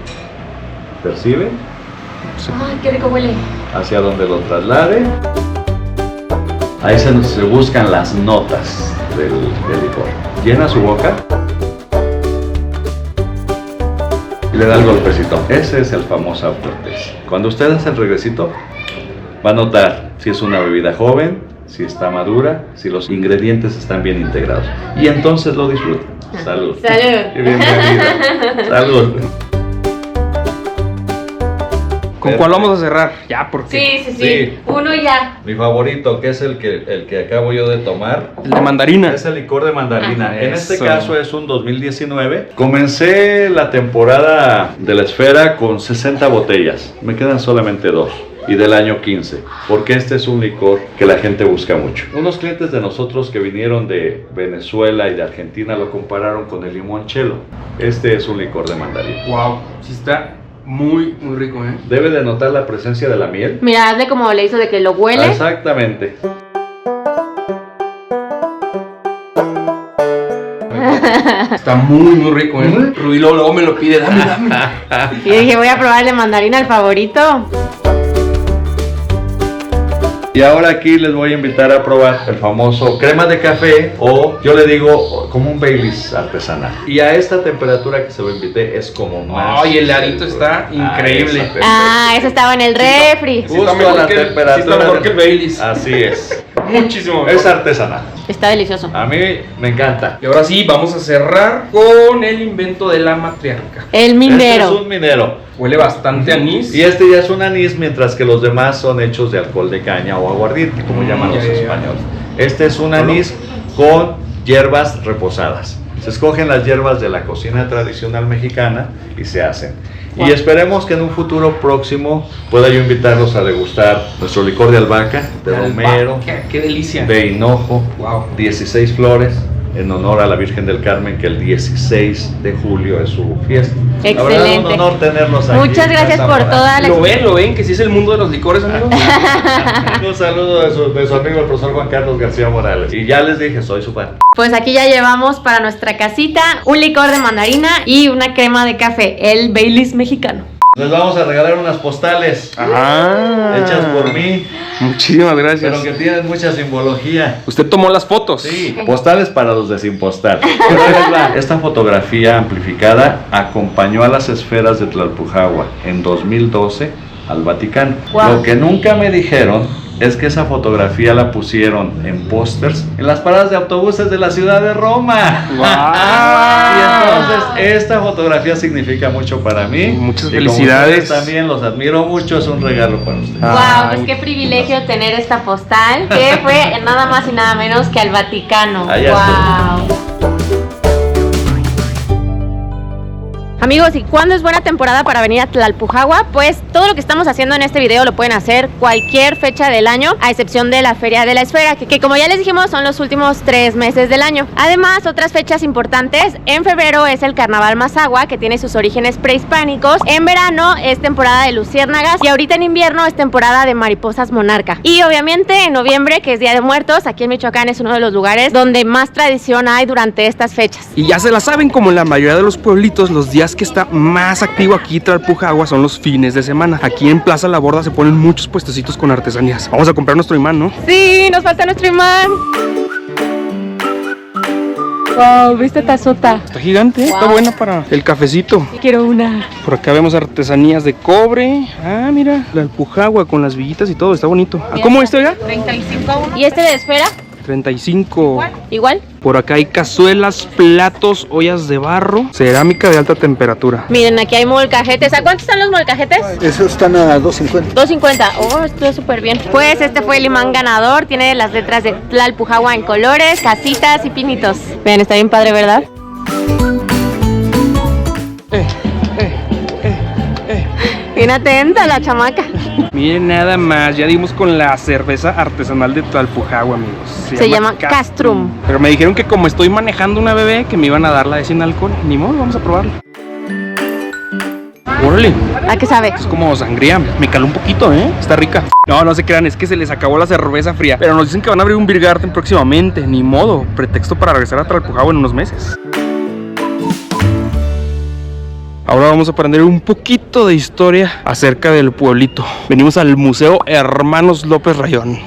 perciben Ay, qué rico huele. hacia donde lo traslade. Ahí se buscan las notas del licor. Llena su boca y le da el golpecito. Ese es el famoso aftertaste. Cuando usted hace el regresito, va a notar si es una bebida joven, si está madura, si los ingredientes están bien integrados. Y entonces lo disfruta. Salud. Salud. Y bienvenida. Salud. ¿Con cuál vamos a cerrar? Ya, porque Sí. Uno ya. Mi favorito, que es el que acabo yo de tomar, el de mandarina. es el licor de mandarina. Ah, En este eso. caso es un 2019. Comencé la temporada de la esfera con 60 botellas. Me quedan solamente 2. Y del año 15, porque este es un licor que la gente busca mucho. Unos clientes de nosotros que vinieron de Venezuela y de Argentina lo compararon con el limoncello. Este es un licor de mandarina. Wow, sí está muy rico, Debe de notar la presencia de la miel. Mira, hazle como le hizo de que lo huele. Exactamente. Está muy rico, ¿eh? Rubí luego me lo pide, dame. Y dije, voy a probar el de mandarina, el favorito. Y ahora aquí les voy a invitar a probar el famoso crema de café, o yo le digo como un Baileys artesanal. Y a esta temperatura que se lo invité es como más... Ay, el heladito está increíble. Eso estaba en el refri. Justo Está mejor a la que el- temperatura. sí está mejor que el Baileys. Así es. Muchísimo mejor. Es artesanal. Está delicioso. A mí me encanta. Y ahora sí, vamos a cerrar con el invento de la matriarca. El Este minero. es un minero. Huele bastante a anís. Y este ya es un anís, mientras que los demás son hechos de alcohol de caña o aguardiente, como llaman los ya. españoles. Este es un anís con hierbas reposadas. Se escogen las hierbas de la cocina tradicional mexicana y se hacen. Y esperemos que en un futuro próximo pueda yo invitarlos a degustar nuestro licor de albahaca, de romero, Qué delicia. de hinojo, Wow. 16 flores, en honor a la Virgen del Carmen, que el 16 de julio es su fiesta. La verdad, Excelente. un honor tenerlos aquí. Muchas gracias por toda la... Lo ven que sí es el mundo de los licores, amigos. Un saludo de su amigo el profesor Juan Carlos García Morales. Y ya les dije, soy su fan. Pues aquí ya llevamos para nuestra casita un licor de mandarina y una crema de café, el Baileys mexicano. Les vamos a regalar unas postales Ajá. hechas por mí, Muchísimas gracias. pero que tienen mucha simbología. Usted tomó las fotos. Sí, postales para los de sin postal. Pero ahí les va. Esta fotografía amplificada acompañó a las esferas de Tlalpujahua en 2012 al Vaticano. Wow. Lo que nunca me dijeron es que esa fotografía la pusieron en pósters en las paradas de autobuses de la ciudad de Roma. Y entonces esta fotografía significa mucho para mí. Muchas Y como felicidades. ustedes también los admiro mucho, es un regalo para ustedes. Wow, pues qué privilegio tener esta postal que fue nada más y nada menos que al Vaticano. Allá Wow. Amigos, ¿y cuándo es buena temporada para venir a Tlalpujahua? Pues todo lo que estamos haciendo en este video lo pueden hacer cualquier fecha del año, a excepción de la Feria de la Esfera, que como ya les dijimos son los últimos 3 meses del año. Además, otras fechas importantes, en febrero es el Carnaval Mazahua, que tiene sus orígenes prehispánicos. En verano es temporada de luciérnagas y ahorita en invierno es temporada de mariposas monarca. Y obviamente en noviembre, que es Día de Muertos, aquí en Michoacán es uno de los lugares donde más tradición hay durante estas fechas. Y ya se la saben, como en la mayoría de los pueblitos, los días que está más activo aquí Tlalpujahua son los fines de semana. Aquí en Plaza La Borda se ponen muchos puestecitos con artesanías. Vamos a comprar nuestro imán, ¿no? Sí, nos falta nuestro imán. Wow, ¿viste tazota? Está gigante, ¿eh? Está Wow. buena para el cafecito. Quiero una. Por acá vemos artesanías de cobre. Ah, mira, la Tlalpujahua con las villitas y todo, está bonito. Ah, ¿cómo este, oiga? 35 uno. ¿Y este de esfera? 35. Igual. Por acá hay cazuelas, platos, ollas de barro, cerámica de alta temperatura. Miren, aquí hay molcajetes. ¿A cuánto están los molcajetes? Esos están a 2.50. 2.50. Oh, esto es súper bien. Pues este fue el imán ganador. Tiene las letras de Tlalpujahua en colores, casitas y pinitos. Vean, está bien padre, ¿verdad? Bien atenta la chamaca. Miren nada más, ya dimos con la cerveza artesanal de Tlalpujahua, amigos. Se llama Castrum. Pero me dijeron que como estoy manejando una bebé, que me iban a dar la de sin alcohol. Ni modo, vamos a probarla. Órale, ¿A qué sabe? es como sangría. Me caló un poquito, ¿eh? Está rica. No, no se crean, es que se les acabó la cerveza fría. Pero nos dicen que van a abrir un Beer Garden próximamente. Ni modo, pretexto para regresar a Tlalpujahua en unos meses. Ahora vamos a aprender un poquito de historia acerca del pueblito. Venimos al Museo Hermanos López Rayón.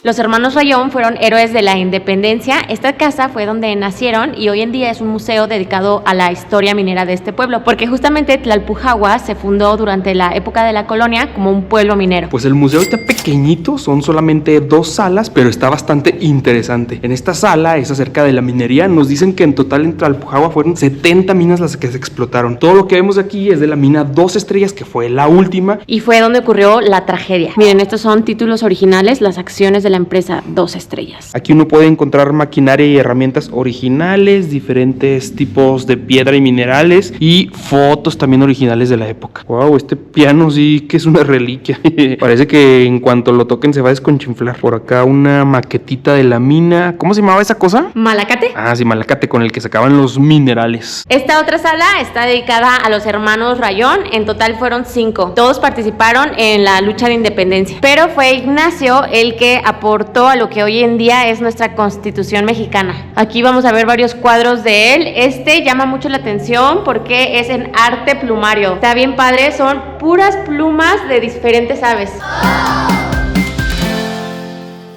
Los hermanos Rayón fueron héroes de la independencia. Esta casa fue donde nacieron y hoy en día es un museo dedicado a la historia minera de este pueblo, porque justamente Tlalpujahua se fundó durante la época de la colonia como un pueblo minero. Pues el museo está pequeñito, son solamente 2 salas, pero está bastante interesante. En esta sala es acerca de la minería. Nos dicen que en total en Tlalpujahua fueron 70 minas las que se explotaron. Todo lo que vemos aquí es de la mina 2 Estrellas, que fue la última. Y fue donde ocurrió la tragedia. Miren, estos son títulos originales, las acciones de la empresa 2 Estrellas. Aquí uno puede encontrar maquinaria y herramientas originales, diferentes tipos de piedra y minerales y fotos también originales de la época. Wow, este piano sí que es una reliquia. Parece que en cuanto lo toquen se va a desconchinflar. Por acá una maquetita de la mina. ¿Cómo se llamaba esa cosa? Malacate. Ah, sí, malacate, con el que sacaban los minerales. Esta otra sala está dedicada a los hermanos Rayón. En total fueron 5. Todos participaron en la lucha de independencia. Pero fue Ignacio el que aportó a lo que hoy en día es nuestra Constitución mexicana. Aquí vamos a ver varios cuadros de él. Este llama mucho la atención porque es en arte plumario. Está bien padre, son puras plumas de diferentes aves.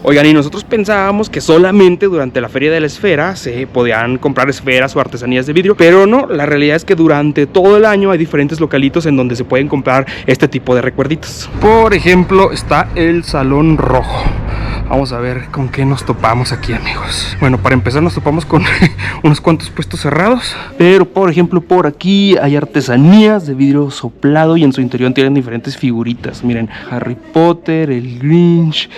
Oigan, y nosotros pensábamos que solamente durante la Feria de la Esfera se podían comprar esferas o artesanías de vidrio, pero no, la realidad es que durante todo el año hay diferentes localitos en donde se pueden comprar este tipo de recuerditos. Por ejemplo, está el Salón Rojo. Vamos a ver con qué nos topamos aquí, amigos. Bueno, para empezar nos topamos con unos cuantos puestos cerrados, pero por ejemplo por aquí hay artesanías de vidrio soplado y en su interior tienen diferentes figuritas. Miren, Harry Potter, el Grinch,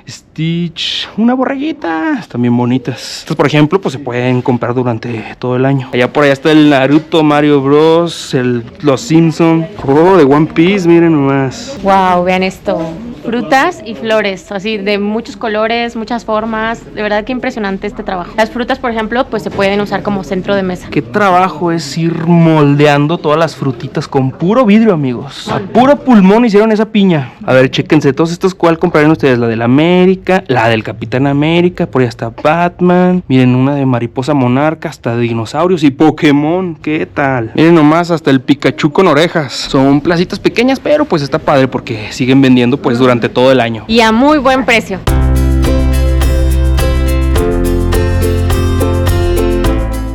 Stitch, una borreguita, están bien bonitas. Estas, por ejemplo, pues se pueden comprar durante todo el año. Allá por allá está el Naruto, Mario Bros, los Simpson, de One Piece, miren nomás. Wow, vean esto. Frutas y flores, así de muchos colores, muchas formas. De verdad que impresionante este trabajo. Las frutas, por ejemplo, pues se pueden usar como centro de mesa. Qué trabajo es ir moldeando todas las frutitas con puro vidrio, amigos. A puro pulmón hicieron esa piña. A ver, chéquense, todos estos, ¿cuál comprarían ustedes? La del América, la del Capitán América, por ahí está Batman. Miren, una de mariposa monarca, hasta de dinosaurios y Pokémon. ¿Qué tal? Miren nomás, hasta el Pikachu con orejas. Son placitas pequeñas, pero pues está padre porque siguen vendiendo pues durante todo el año. Y a muy buen precio.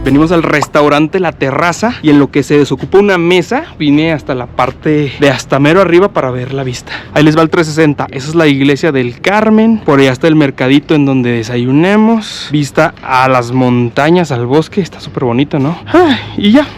Venimos al restaurante La Terraza y en lo que se desocupa una mesa, vine hasta la parte de hasta mero arriba para ver la vista. Ahí les va el 360. Esa es la iglesia del Carmen. Por allá está el mercadito en donde desayunemos. Vista a las montañas, al bosque. Está súper bonito, ¿no? Y ya.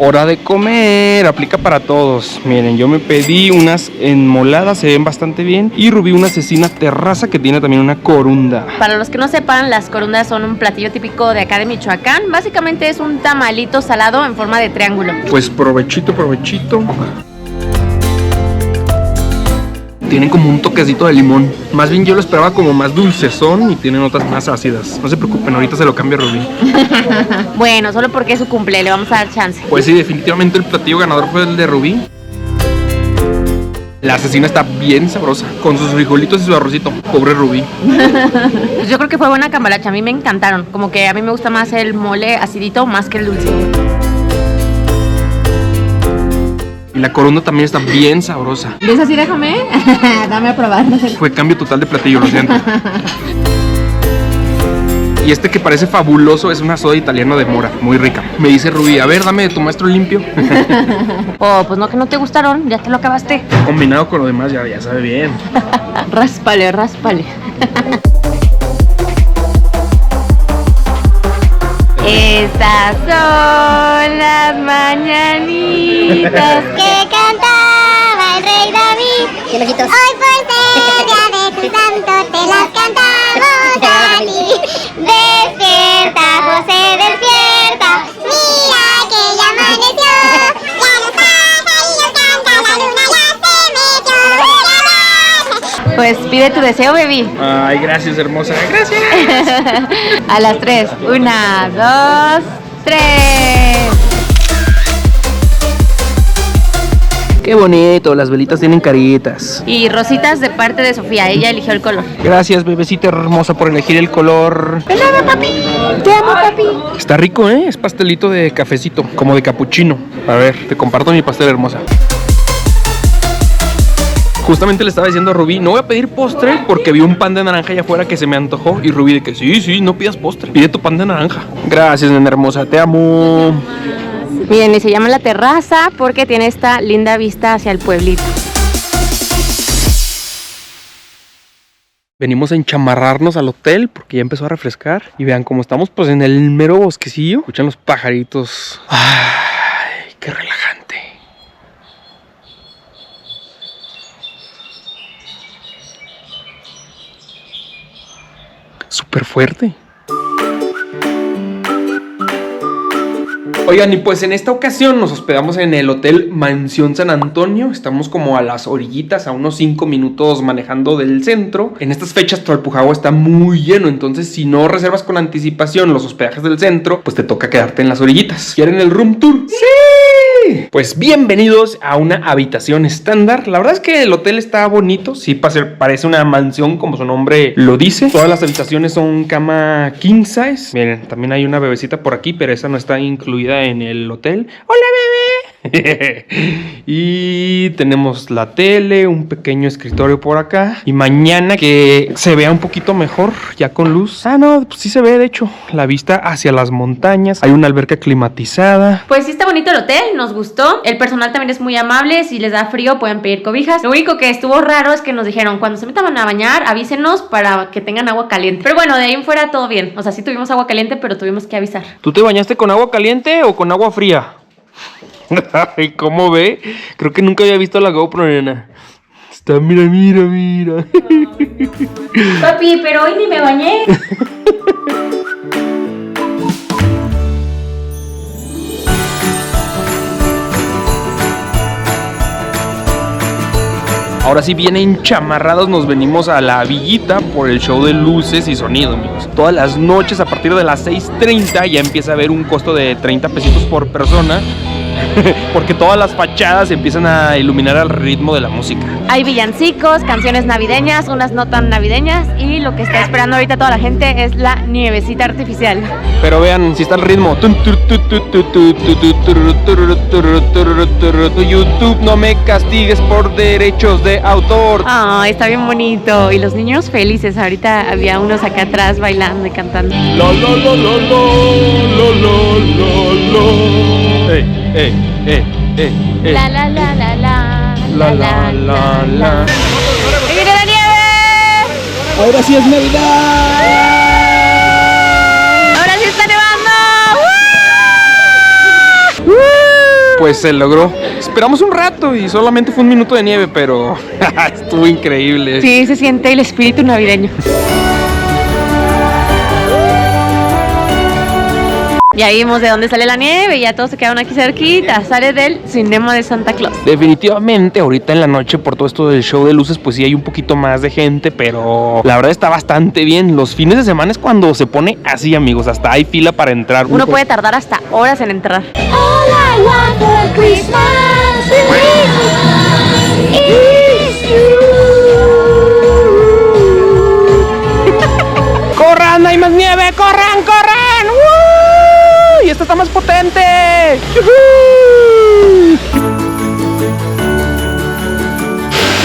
Hora de comer, aplica para todos. Miren, yo me pedí unas enmoladas, se ven bastante bien. Y Rubí una cecina terraza que tiene también una corunda. Para los que no sepan, las corundas son un platillo típico de acá de Michoacán. Básicamente es un tamalito salado en forma de triángulo. Pues provechito, provechito. Tienen como un toquecito de limón. Más bien yo lo esperaba como más dulcezón y tienen otras más ácidas. No se preocupen, ahorita se lo cambio a Rubí. Bueno, solo porque es su cumple, le vamos a dar chance. Pues sí, definitivamente el platillo ganador fue el de Rubí. La cecina está bien sabrosa, con sus frijolitos y su arrocito. Pobre Rubí. Pues yo creo que fue buena cambalacha, a mí me encantaron. Como que a mí me gusta más el mole acidito más que el dulce. Y la corunda también está bien sabrosa. ¿Ves así? Déjame. Dame a probar. Fue cambio total de platillo, lo siento. Y este que parece fabuloso es una soda italiana de mora, muy rica. Me dice Rubí, a ver, dame de tu maestro limpio. Oh, pues no, que no te gustaron, ya te lo acabaste. Combinado con lo demás ya sabe bien. Ráspale, ráspale. Estas son las mañanitas que cantaba el rey David. Hoy por ser día de tu santo te las cantamos a ti. Despierta, José, despierta. Mira que ya amaneció. Ya los pajarillos cantan, la luna ya se metió. Pues pide tu deseo, baby. Ay, gracias, hermosa. Gracias. A las 3. 1, 2, 3. Qué bonito, las velitas tienen caritas. Y rositas de parte de Sofía, ella eligió el color. Gracias, bebecita hermosa, por elegir el color. ¡Te amo, papi! ¡Te amo, papi! Está rico, ¿eh? Es pastelito de cafecito, como de capuchino. A ver, te comparto mi pastel, hermosa. Justamente le estaba diciendo a Rubí, no voy a pedir postre porque vi un pan de naranja allá afuera que se me antojó. Y Rubí de que sí, no pidas postre, pide tu pan de naranja. Gracias, nena hermosa, te amo. Miren, y se llama La Terraza porque tiene esta linda vista hacia el pueblito. Venimos a enchamarrarnos al hotel porque ya empezó a refrescar. Y vean cómo estamos pues en el mero bosquecillo. Escuchan los pajaritos. Ay, qué relajante. Súper fuerte. Oigan, y pues en esta ocasión nos hospedamos en el Hotel Mansión San Antonio. Estamos como a las orillitas, a unos 5 minutos manejando del centro. En estas fechas Tlalpujahua está muy lleno, entonces si no reservas con anticipación los hospedajes del centro, pues te toca quedarte en las orillitas. ¿Quieren el room tour? ¡Sí! Pues bienvenidos a una habitación estándar. La verdad es que el hotel está bonito, sí parece una mansión como su nombre lo dice. Todas las habitaciones son cama king size. Miren, también hay una bebecita por aquí, pero esa no está incluida en el hotel. ¡Hola, bebé! Y tenemos la tele, un pequeño escritorio por acá. Y mañana que se vea un poquito mejor, ya con luz. Ah, no, pues sí se ve, de hecho, la vista hacia las montañas. Hay una alberca climatizada. Pues sí está bonito el hotel, nos gustó. El personal también es muy amable, si les da frío pueden pedir cobijas. Lo único que estuvo raro es que nos dijeron, cuando se metan a bañar, avísenos para que tengan agua caliente. Pero bueno, de ahí en fuera todo bien. O sea, sí tuvimos agua caliente, pero tuvimos que avisar. ¿Tú te bañaste con agua caliente o con agua fría? Ay, ¿cómo ve? Creo que nunca había visto la GoPro, nena. Está, mira. Papi, pero hoy ni me bañé. Ahora sí, bien enchamarrados nos venimos a la villita por el show de luces y sonido, amigos. Todas las noches a partir de las 6:30 ya empieza a haber un costo de 30 pesitos por persona. Porque todas las fachadas empiezan a iluminar al ritmo de la música. Hay villancicos, canciones navideñas, unas no tan navideñas. Y lo que está esperando ahorita toda la gente es la nievecita artificial. Pero vean, si está el ritmo. YouTube, no me castigues por derechos de autor. Ah, está bien bonito. Y los niños felices. Ahorita había unos acá atrás bailando y cantando. La la la la la la la la la. ¡Y viene la nieve! Ahora sí es Navidad. ¡Ahora sí está nevando! Pues se logró. Esperamos un rato y solamente fue un minuto de nieve, pero estuvo increíble. Sí, se siente el espíritu navideño. Ya vimos de dónde sale la nieve, ya todos se quedaron aquí cerquita. Sale del Cinema de Santa Claus. Definitivamente ahorita en la noche por todo esto del show de luces pues sí hay un poquito más de gente, pero la verdad está bastante bien. Los fines de semana es cuando se pone así, amigos, hasta hay fila para entrar. Uno puede tardar hasta horas en entrar. All I want for Christmas is you. ¡Corran! ¡Hay más nieve! ¡Corran! ¡Y esta está más potente! ¡Yuhu!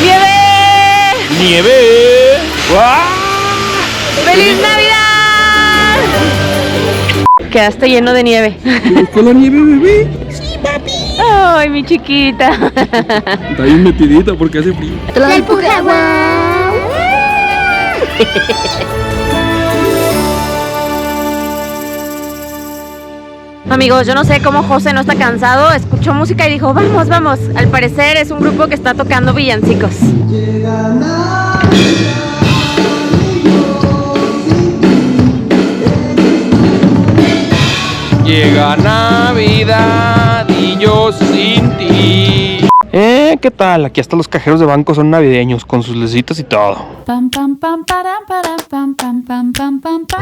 ¡Nieve! ¡Nieve! ¡Wow! ¡Feliz Navidad! Quedaste lleno de nieve. ¿Con la nieve, bebé? ¡Ay, mi chiquita! Está bien metidita porque hace frío. Tlalpujahua. Amigos, yo no sé cómo José no está cansado. Escuchó música y dijo, vamos, vamos. Al parecer es un grupo que está tocando villancicos. Llega Navidad y yo sin ti. ¿Qué tal? Aquí hasta los cajeros de banco son navideños con sus lucecitas y todo.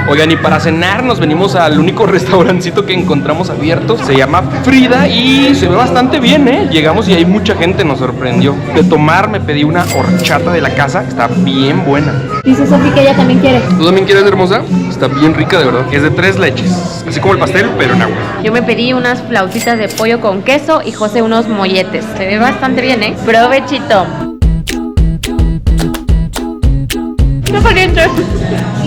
Oigan, y para cenar nos venimos al único restaurancito que encontramos abierto. Se llama Frida y se ve bastante bien, ¿eh? Llegamos y hay mucha gente, nos sorprendió. De tomar me pedí una horchata de la casa, está bien buena. Dice Sofi que ella también quiere. ¿Tú también quieres, hermosa? Está bien rica, de verdad. Es de 3 leches, así como el pastel, pero en agua. Yo me pedí unas flautitas de pollo con queso y José unos molletes. Se ve bastante bien, ¿eh? Provechito. ¡Qué caliente!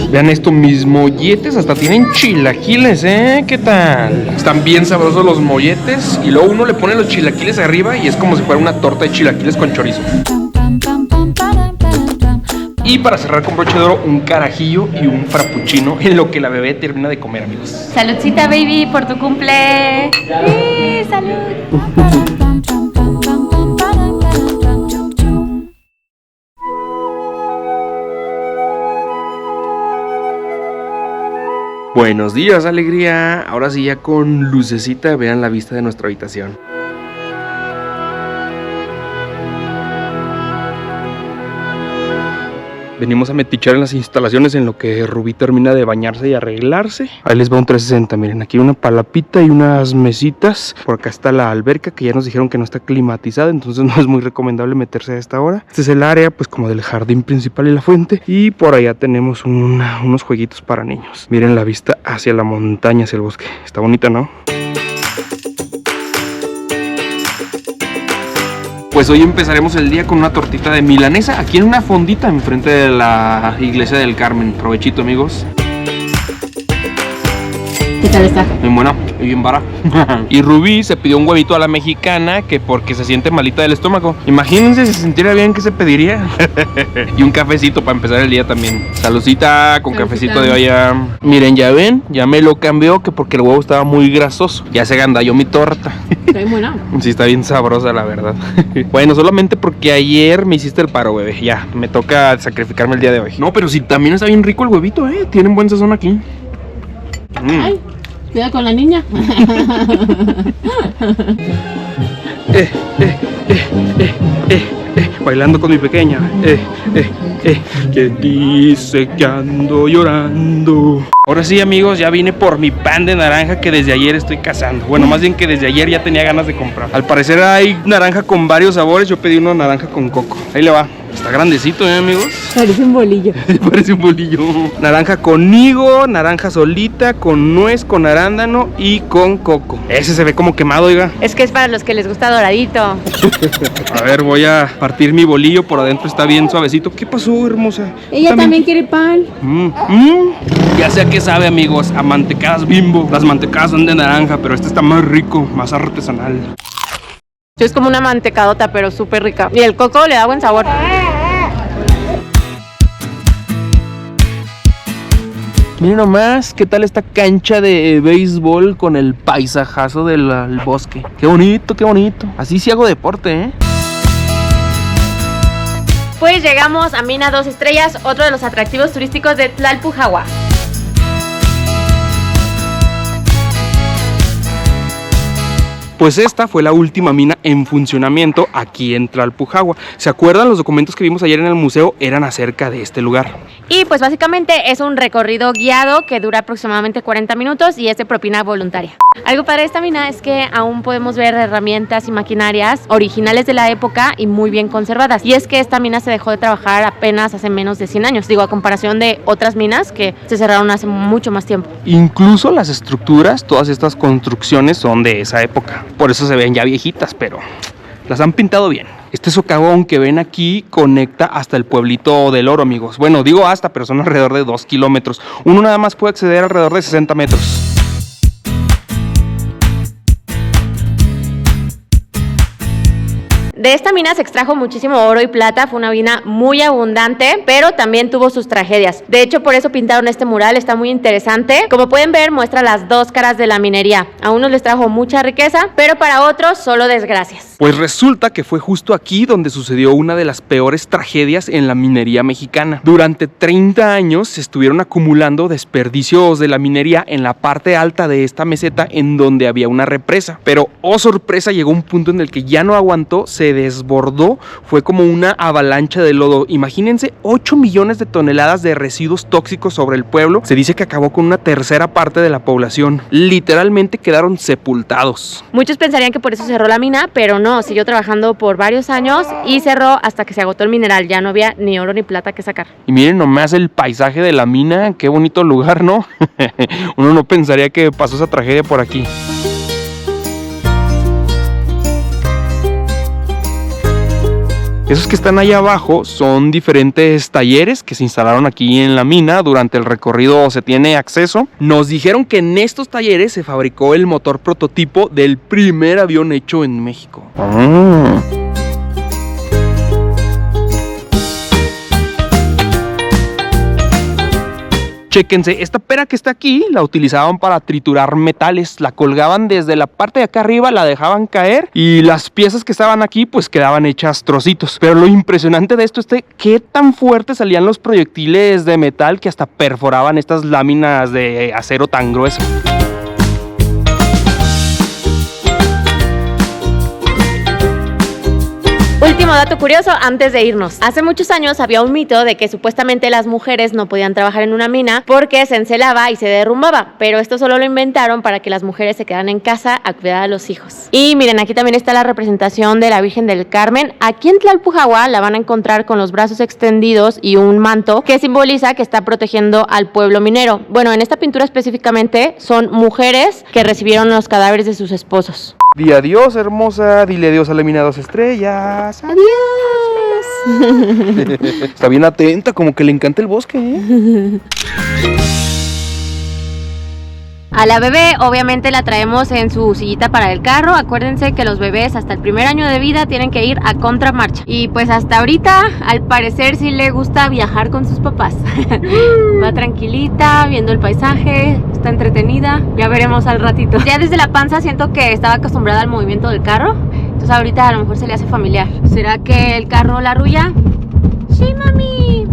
Vean esto, mis molletes hasta tienen chilaquiles, ¿eh? ¿Qué tal? Están bien sabrosos los molletes y luego uno le pone los chilaquiles arriba y es como si fuera una torta de chilaquiles con chorizo. Y para cerrar con broche de oro, un carajillo y un frappuccino en lo que la bebé termina de comer, amigos. Saludcita, baby, por tu cumple. ¡Sí, salud! Buenos días, alegría. Ahora sí, ya con lucecita, vean la vista de nuestra habitación. Venimos a metichar en las instalaciones en lo que Rubí termina de bañarse y arreglarse. Ahí les va un 360, miren, aquí una palapita y unas mesitas. Por acá está la alberca, que ya nos dijeron que no está climatizada, entonces no es muy recomendable meterse a esta hora. Este es el área, pues, como del jardín principal y la fuente. Y por allá tenemos unos jueguitos para niños. Miren la vista hacia la montaña, hacia el bosque. Está bonita, ¿no? Pues hoy empezaremos el día con una tortita de milanesa aquí en una fondita enfrente de la iglesia del Carmen. Provechito, amigos. ¿Qué tal está? Bien buena y bien vara. Y Rubí se pidió un huevito a la mexicana, que porque se siente malita del estómago. Imagínense si se sintiera bien, ¿qué se pediría? Y un cafecito para empezar el día también. Salucita con cafecito de olla. Miren, ya ven, ya me lo cambió, que porque el huevo estaba muy grasoso. Ya se agandalló mi torta. Está bien buena. Sí, está bien sabrosa, la verdad. Bueno, solamente porque ayer me hiciste el paro, bebé. Ya, me toca sacrificarme el día de hoy. No, pero sí, también está bien rico el huevito, tienen buen sazón aquí. Ay, cuida con la niña. Bailando con mi pequeña. Que dice que ando llorando. Ahora sí, amigos, ya vine por mi pan de naranja que desde ayer estoy cazando. Bueno, más bien que desde ayer ya tenía ganas de comprar. Al parecer hay naranja con varios sabores. Yo pedí una naranja con coco. Ahí le va. Está grandecito, amigos. Parece un bolillo. Parece un bolillo. Naranja con higo, naranja solita, con nuez, con arándano y con coco. Ese se ve como quemado, oiga. Es que es para los que les gusta doradito. A ver, voy a partir mi bolillo. Por adentro está bien suavecito. ¿Qué pasó, hermosa? Ella también quiere pan. Ya sé a qué sabe, amigos. A mantecadas Bimbo. Las mantecadas son de naranja, pero este está más rico, más artesanal. Es como una mantecadota, pero súper rica. Y el coco le da buen sabor. Miren nomás, ¿qué tal esta cancha de béisbol con el paisajazo del bosque? Qué bonito, qué bonito. Así sí hago deporte, Pues llegamos a Mina 2 Estrellas, otro de los atractivos turísticos de Tlalpujahua. Pues esta fue la última mina en funcionamiento aquí en Tlalpujahua. ¿Se acuerdan? Los documentos que vimos ayer en el museo eran acerca de este lugar. Y pues básicamente es un recorrido guiado que dura aproximadamente 40 minutos y es de propina voluntaria. Algo padre de esta mina es que aún podemos ver herramientas y maquinarias originales de la época y muy bien conservadas. Y es que esta mina se dejó de trabajar apenas hace menos de 100 años. Digo, a comparación de otras minas que se cerraron hace mucho más tiempo. Incluso las estructuras, todas estas construcciones son de esa época. Por eso se ven ya viejitas, pero las han pintado bien. Este socavón que ven aquí conecta hasta el pueblito del Oro, amigos. Bueno, digo hasta, pero son alrededor de 2 kilómetros. Uno nada más puede acceder alrededor de 60 metros. De esta mina se extrajo muchísimo oro y plata, fue una mina muy abundante, pero también tuvo sus tragedias. De hecho, por eso pintaron este mural, está muy interesante. Como pueden ver, muestra las dos caras de la minería. A unos les trajo mucha riqueza, pero para otros solo desgracias. Pues resulta que fue justo aquí donde sucedió una de las peores tragedias en la minería mexicana. Durante 30 años se estuvieron acumulando desperdicios de la minería en la parte alta de esta meseta en donde había una represa. Pero, oh sorpresa, llegó un punto en el que ya no aguantó, se desbordó, fue como una avalancha de lodo. Imagínense 8 millones de toneladas de residuos tóxicos sobre el pueblo. Se dice que acabó con una tercera parte de la población. Literalmente quedaron sepultados. Muchos pensarían que por eso cerró la mina, pero no, siguió trabajando por varios años y cerró hasta que se agotó el mineral. Ya no había ni oro ni plata que sacar. Y miren nomás el paisaje de la mina, qué bonito lugar, ¿no? Uno no pensaría que pasó esa tragedia por aquí. Esos que están ahí abajo son diferentes talleres que se instalaron aquí en la mina. Durante el recorrido se tiene acceso. Nos dijeron que en estos talleres se fabricó el motor prototipo del primer avión hecho en México. Chéquense, esta pera que está aquí la utilizaban para triturar metales, la colgaban desde la parte de acá arriba, la dejaban caer y las piezas que estaban aquí pues quedaban hechas trocitos. Pero lo impresionante de esto es qué tan fuerte salían los proyectiles de metal que hasta perforaban estas láminas de acero tan grueso. Último dato curioso antes de irnos. Hace muchos años había un mito de que supuestamente las mujeres no podían trabajar en una mina porque se encelaba y se derrumbaba, pero esto solo lo inventaron para que las mujeres se quedaran en casa a cuidar a los hijos. Y miren, aquí también está la representación de la Virgen del Carmen. Aquí en Tlalpujahua la van a encontrar con los brazos extendidos y un manto que simboliza que está protegiendo al pueblo minero. Bueno, en esta pintura específicamente son mujeres que recibieron los cadáveres de sus esposos. Di adiós, hermosa. Dile adiós a la mina 2 estrellas. Adiós. Está bien atenta, como que le encanta el bosque, ¿eh? A la bebé obviamente la traemos en su sillita para el carro. Acuérdense que los bebés hasta el primer año de vida tienen que ir a contramarcha. Y pues hasta ahorita al parecer sí le gusta viajar con sus papás. Va tranquilita, viendo el paisaje, está entretenida. Ya veremos al ratito. Ya desde la panza siento que estaba acostumbrada al movimiento del carro. Entonces ahorita a lo mejor se le hace familiar. ¿Será que el carro la arrulla? Sí, mami.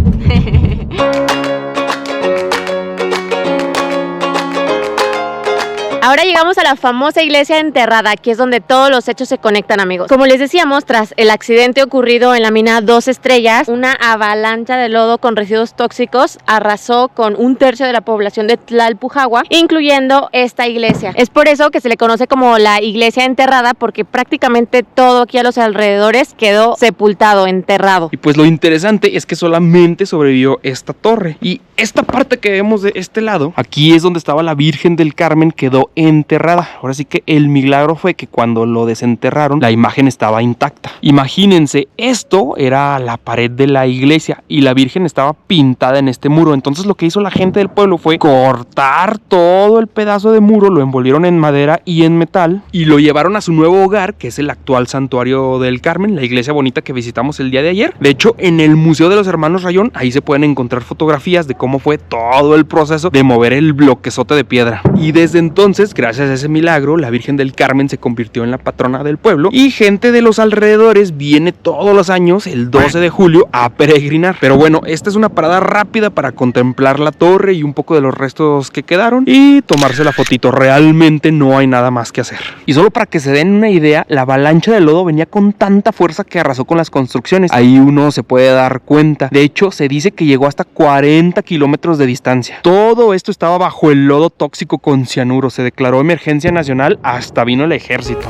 Ahora llegamos a la famosa iglesia enterrada, aquí es donde todos los hechos se conectan, amigos. Como les decíamos, tras el accidente ocurrido en la mina 2 estrellas, una avalancha de lodo con residuos tóxicos arrasó con 1/3 de la población de Tlalpujahua, incluyendo esta iglesia. Es por eso que se le conoce como la iglesia enterrada, porque prácticamente todo aquí a los alrededores quedó sepultado, enterrado. Y pues lo interesante es que solamente sobrevivió esta torre. Y esta parte que vemos de este lado, aquí es donde estaba la Virgen del Carmen, quedó enterrada. Ahora sí que el milagro fue que cuando lo desenterraron, la imagen estaba intacta. Imagínense, esto era la pared de la iglesia y la Virgen estaba pintada en este muro. Entonces lo que hizo la gente del pueblo fue cortar todo el pedazo de muro, lo envolvieron en madera y en metal y lo llevaron a su nuevo hogar, que es el actual Santuario del Carmen, la iglesia bonita que visitamos el día de ayer. De hecho, en el Museo de los Hermanos Rayón, ahí se pueden encontrar fotografías de cómo fue todo el proceso de mover el bloquezote de piedra. Y desde entonces, gracias a ese milagro, la Virgen del Carmen se convirtió en la patrona del pueblo y gente de los alrededores viene todos los años el 12 de julio a peregrinar. Pero bueno, esta es una parada rápida para contemplar la torre y un poco de los restos que quedaron y tomarse la fotito. Realmente no hay nada más que hacer. Y solo para que se den una idea, la avalancha de lodo venía con tanta fuerza que arrasó con las construcciones. Ahí uno se puede dar cuenta. De hecho, se dice que llegó hasta 40 kilómetros de distancia. Todo esto estaba bajo el lodo tóxico con cianuro. Se declaró emergencia nacional, hasta vino el ejército.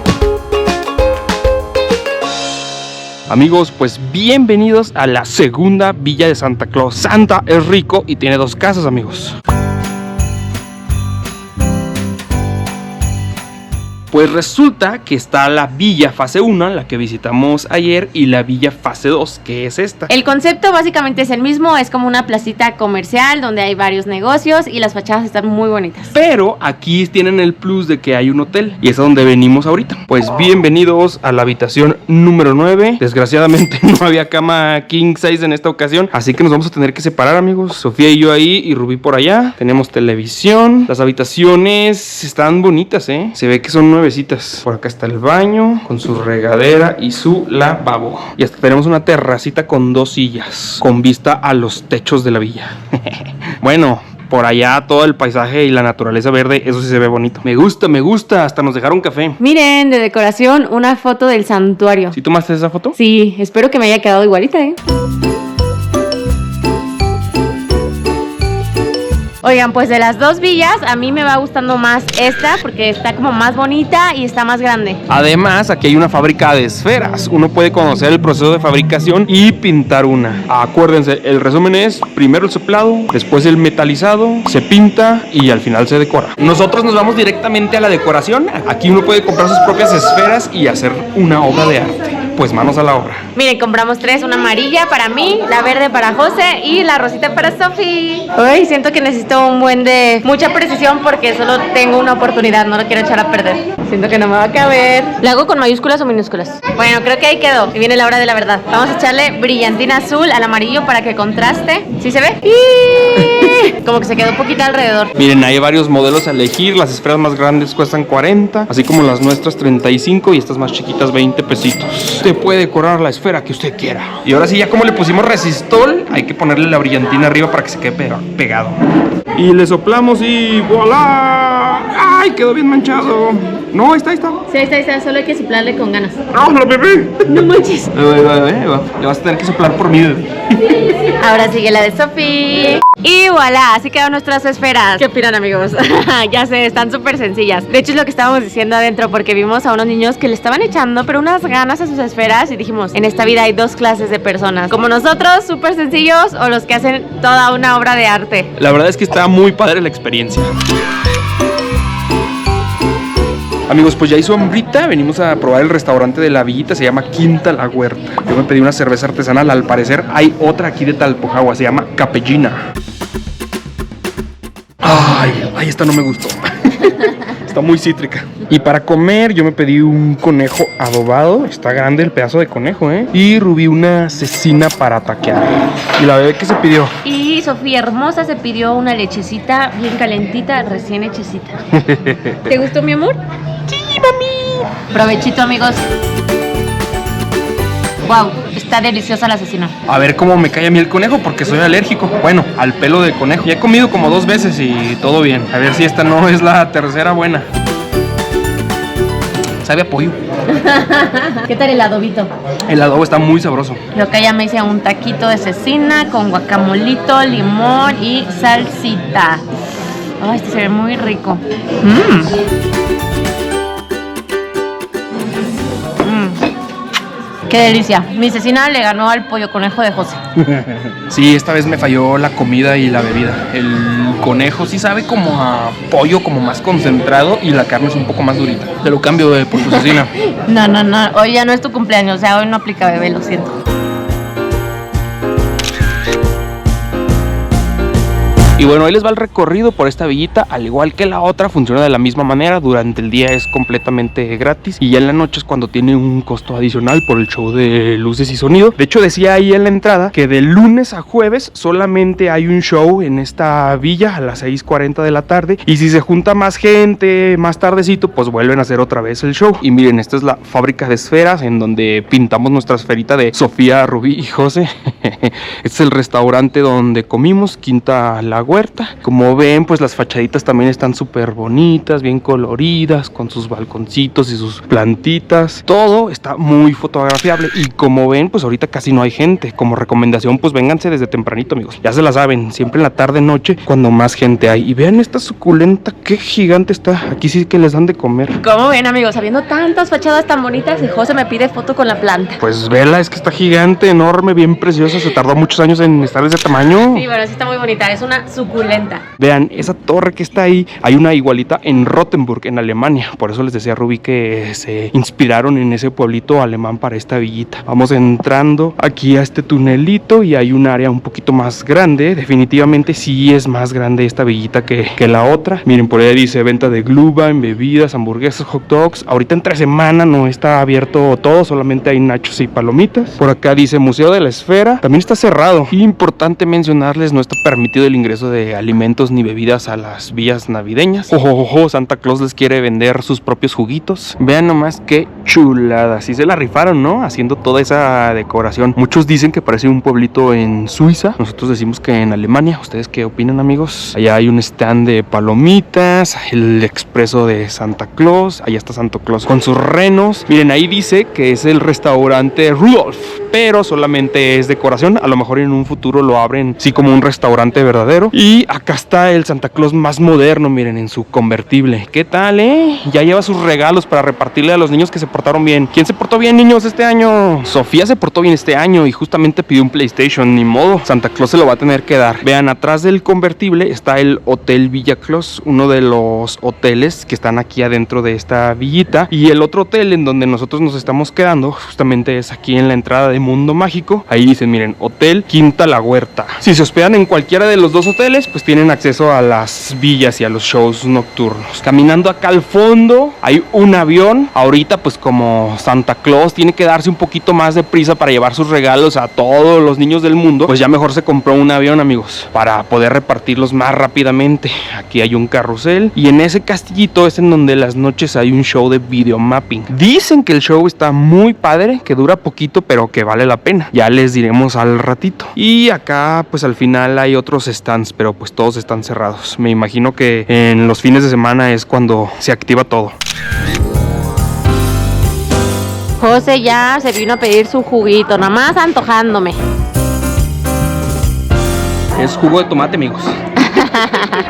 Amigos, pues bienvenidos a la segunda villa de Santa Claus. Santa es rico y tiene 2 casas, amigos. Pues resulta que está la villa fase 1, la que visitamos ayer, y la villa fase 2, que es esta. El concepto básicamente es el mismo, es como una placita comercial donde hay varios negocios y las fachadas están muy bonitas. Pero aquí tienen el plus de que hay un hotel y es a donde venimos ahorita. Pues bienvenidos a la habitación número 9. Desgraciadamente no había cama king size en esta ocasión, así que nos vamos a tener que separar, amigos. Sofía y yo ahí y Rubí por allá. Tenemos televisión. Las habitaciones están bonitas, ¿eh? Se ve que son nuevecitas. Por acá está el baño con su regadera y su lavabo. Y hasta tenemos una terracita con 2 sillas con vista a los techos de la villa. Bueno, por allá todo el paisaje y la naturaleza verde, eso sí se ve bonito. Me gusta, hasta nos dejaron café. Miren, de decoración, una foto del santuario. ¿Sí tomaste esa foto? Sí, espero que me haya quedado igualita, ¿eh? Oigan, pues de las 2 villas a mí me va gustando más esta porque está como más bonita y está más grande. Además, aquí hay una fábrica de esferas. Uno puede conocer el proceso de fabricación y pintar una. Acuérdense, el resumen es primero el soplado, después el metalizado, se pinta y al final se decora. Nosotros nos vamos directamente a la decoración. Aquí uno puede comprar sus propias esferas y hacer una obra de arte. Pues manos a la obra. Miren, compramos 3, una amarilla para mí, la verde para José y la rosita para Sofi. Uy, siento que necesito un buen de mucha precisión porque solo tengo una oportunidad, no lo quiero echar a perder. Siento que no me va a caber. ¿La hago con mayúsculas o minúsculas? Bueno, creo que ahí quedó. Y viene la hora de la verdad. Vamos a echarle brillantina azul al amarillo para que contraste. ¿Sí se ve? Como que se quedó un poquito alrededor. Miren, hay varios modelos a elegir. Las esferas más grandes cuestan 40, así como las nuestras 35 y estas más chiquitas 20 pesitos. Usted puede decorar la esfera que usted quiera. Y ahora sí, ya como le pusimos resistol, hay que ponerle la brillantina arriba para que se quede pegado. Y le soplamos y ¡voilá! ¡Ay, quedó bien manchado! No, ahí está. Sí, está. Solo hay que soplarle con ganas. ¡Vámonos, bebé! No manches. Le vas a tener que soplar por mí, bebé. Ahora sigue la de Sofi. Y voilà, así quedan nuestras esferas. ¿Qué opinan, amigos? Ya sé, están súper sencillas. De hecho, es lo que estábamos diciendo adentro, porque vimos a unos niños que le estaban echando, pero unas ganas a sus esferas. Y dijimos, en esta vida hay dos clases de personas: como nosotros, súper sencillos, o los que hacen toda una obra de arte. La verdad es que está muy padre la experiencia. Amigos, pues ya hizo hambrita, venimos a probar el restaurante de la villita, se llama Quinta La Huerta. Yo me pedí una cerveza artesanal, al parecer hay otra aquí de Talpojagua, se llama Capellina. Ay, esta no me gustó. Está muy cítrica. Y para comer yo me pedí un conejo adobado, está grande el pedazo de conejo, y Rubí una cecina para taquear. ¿Y la bebé qué se pidió? Y Sofía hermosa se pidió una lechecita bien calentita, recién hechecita. ¿Te gustó, mi amor? Provechito, amigos. Wow, está deliciosa la cecina. A ver cómo me cae a mí el conejo, porque soy alérgico. Bueno, al pelo de conejo. Ya he comido como 2 veces y todo bien. A ver si esta no es la tercera buena. Sabe a pollo. ¿Qué tal el adobito? El adobo está muy sabroso. Lo que ella me hice un taquito de cecina con guacamolito, limón y salsita. Ay, este se ve muy rico. ¡Qué delicia! Mi cecina le ganó al pollo conejo de José. Sí, esta vez me falló la comida y la bebida. El conejo sí sabe como a pollo, como más concentrado, y la carne es un poco más durita. Te lo cambio por tu cecina. No. Hoy ya no es tu cumpleaños, o sea, hoy no aplica, bebé, lo siento. Y bueno, ahí les va el recorrido por esta villita. Al igual que la otra, funciona de la misma manera. Durante el día es completamente gratis, y ya en la noche es cuando tiene un costo adicional por el show de luces y sonido. De hecho, decía ahí en la entrada que de lunes a jueves solamente hay un show en esta villa a las 6:40 de la tarde, y si se junta más gente más tardecito, pues vuelven a hacer otra vez el show. Y miren, esta es la fábrica de esferas en donde pintamos nuestra esferita de Sofía, Rubí y José. Este es el restaurante donde comimos, Quinta La Huerta. Como ven, pues las fachaditas también están súper bonitas, bien coloridas, con sus balconcitos y sus plantitas. Todo está muy fotografiable, y como ven, pues ahorita casi no hay gente. Como recomendación, pues vénganse desde tempranito, amigos. Ya se la saben, siempre en la tarde noche cuando más gente hay. Y vean esta suculenta, qué gigante está. Aquí sí que les dan de comer. ¿Cómo ven, amigos? Habiendo tantas fachadas tan bonitas, y José me pide foto con la planta. Pues vela, es que está gigante, enorme, bien preciosa. Se tardó muchos años en estar de ese tamaño. Sí, bueno, sí está muy bonita. Es una suculenta. Vean, esa torre que está ahí, hay una igualita en Rottenburg, en Alemania. Por eso les decía a Rubí que se inspiraron en ese pueblito alemán para esta villita. Vamos entrando aquí a este tunelito y hay un área un poquito más grande. Definitivamente sí es más grande esta villita que la otra. Miren, por ahí dice venta de Glühwein, bebidas, hamburguesas, hot dogs. Ahorita entre semana no está abierto todo, solamente hay nachos y palomitas. Por acá dice Museo de la Esfera, también está cerrado. Importante mencionarles, no está permitido el ingreso de alimentos ni bebidas a las villas navideñas. Ojo, Santa Claus les quiere vender sus propios juguitos. Vean nomás qué chulada. Sí se la rifaron, ¿no? Haciendo toda esa decoración. Muchos dicen que parece un pueblito en Suiza. Nosotros decimos que en Alemania. ¿Ustedes qué opinan, amigos? Allá hay un stand de palomitas, el expreso de Santa Claus. Allá está Santa Claus con sus renos. Miren, ahí dice que es el restaurante Rudolf, pero solamente es decoración. A lo mejor en un futuro lo abren sí como un restaurante verdadero. Y acá está el Santa Claus más moderno, miren, en su convertible. ¿Qué tal, Ya lleva sus regalos para repartirle a los niños que se portaron bien. ¿Quién se portó bien, niños, este año? Sofía se portó bien este año y justamente pidió un PlayStation. Ni modo, Santa Claus se lo va a tener que dar. Vean, atrás del convertible está el Hotel Villa Claus, uno de los hoteles que están aquí adentro de esta villita. Y el otro hotel en donde nosotros nos estamos quedando justamente es aquí en la entrada de Mundo Mágico. Ahí dicen, miren, Hotel Quinta La Huerta. Si se hospedan en cualquiera de los dos hoteles, hoteles pues tienen acceso a las villas y a los shows nocturnos. Caminando acá al fondo hay un avión. Ahorita pues como Santa Claus tiene que darse un poquito más de prisa para llevar sus regalos a todos los niños del mundo, pues ya mejor se compró un avión, amigos, para poder repartirlos más rápidamente. Aquí hay un carrusel y en ese castillito es en donde las noches hay un show de videomapping. Dicen que el show está muy padre, que dura poquito pero que vale la pena. Ya les diremos al ratito. Y acá pues al final hay otros stands, pero pues todos están cerrados. Me imagino que en los fines de semana es cuando se activa todo. José ya se vino a pedir su juguito, nada más antojándome. Es jugo de tomate, amigos.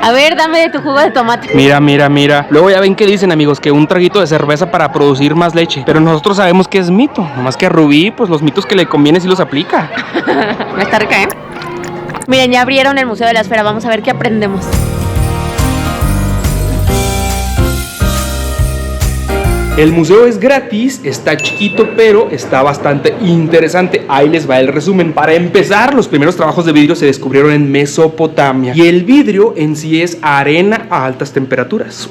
A ver, dame de tu jugo de tomate. Mira, mira, mira. Luego ya ven que dicen, amigos, que un traguito de cerveza para producir más leche. Pero nosotros sabemos que es mito. Nomás que a Rubí, pues los mitos que le conviene sí los aplica. Está rica, ¿eh? Miren, ya abrieron el Museo de la Esfera. Vamos a ver qué aprendemos. El museo es gratis, está chiquito, pero está bastante interesante. Ahí les va el resumen. Para empezar, los primeros trabajos de vidrio se descubrieron en Mesopotamia. Y el vidrio en sí es arena a altas temperaturas.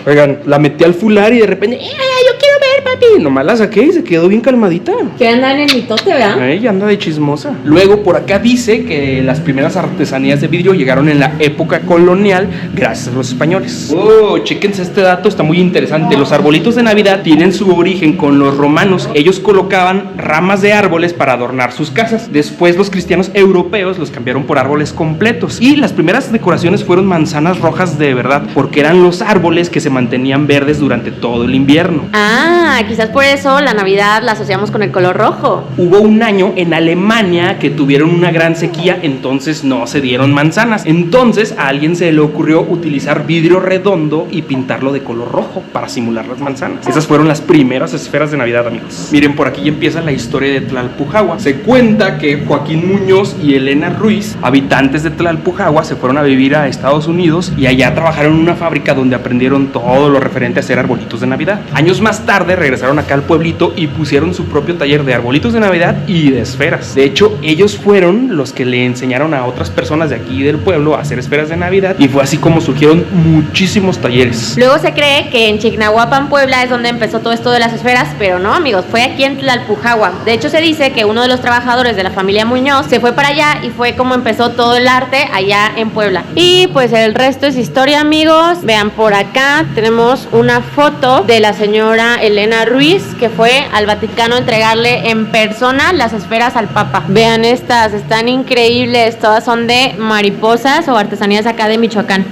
Oigan, la metí al fular y de repente, yo quiero ver, papi. Nomás la saqué y se quedó bien calmadita. Que andan en mitote, ¿verdad? Ella anda de chismosa. Luego por acá dice que las primeras artesanías de vidrio llegaron en la época colonial gracias a los españoles. Chéquense este dato, está muy interesante. Los arbolitos de Navidad tienen su origen con los romanos. Ellos colocaban ramas de árboles para adornar sus casas. Después los cristianos europeos los cambiaron por árboles completos. Y las primeras decoraciones fueron manzanas rojas de verdad, porque eran los árboles que se mantenían verdes durante todo el invierno. Ah, quizás por eso la Navidad la asociamos con el color rojo. Hubo un año en Alemania que tuvieron una gran sequía, entonces no se dieron manzanas. Entonces a alguien se le ocurrió utilizar vidrio redondo y pintarlo de color rojo para simular las manzanas. Esas fueron las primeras esferas de Navidad, amigos. Miren, por aquí ya empieza la historia de Tlalpujahua. Se cuenta que Joaquín Muñoz y Elena Ruiz, habitantes de Tlalpujahua, se fueron a vivir a Estados Unidos y allá trabajaron en una fábrica donde aprendieron todo lo referente a hacer arbolitos de Navidad. Años más tarde regresaron acá al pueblito y pusieron su propio taller de arbolitos de Navidad y de esferas. De hecho, ellos fueron los que le enseñaron a otras personas de aquí del pueblo a hacer esferas de Navidad y fue así como surgieron muchísimos talleres. Luego se cree que en Chignahuapan, Puebla, es donde empezó todo esto de las esferas, pero no, amigos, fue aquí en Tlalpujahua. De hecho, se dice que uno de los trabajadores de la familia Muñoz se fue para allá y fue como empezó todo el arte allá en Puebla. Y pues el resto es historia, amigos. Vean, por acá tenemos una foto de la señora Elena Ruiz, que fue al Vaticano a entregarle en persona las esferas al Papa. Vean estas, están increíbles. Todas son de mariposas o artesanías acá de Michoacán.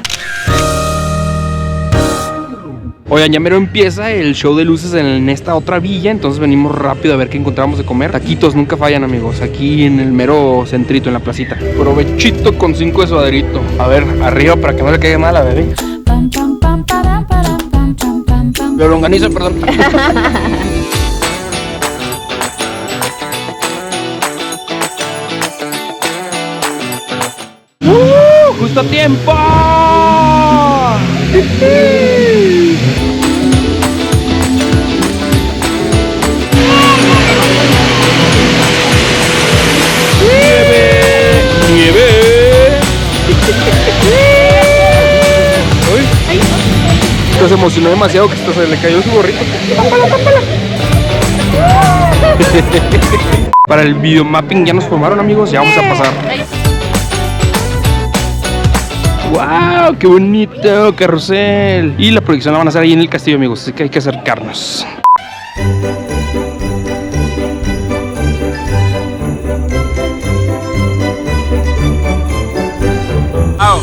Oigan, ya mero empieza el show de luces en esta otra villa, entonces venimos rápido a ver qué encontramos de comer. Taquitos nunca fallan, amigos, aquí en el mero centrito, en la placita. Provechito con 5 de suaderito. A ver, arriba para que no le caiga mal a la bebé. Lo longanizo, perdón. ¡Justo a tiempo! Se emocionó demasiado que hasta se le cayó su gorrito. ¡Tápala! Para el videomapping ya nos formaron, amigos, ya vamos a pasar. ¡Wow! ¡Qué bonito carrusel! Y la proyección la van a hacer ahí en el castillo, amigos, así que hay que acercarnos. ¡Wow!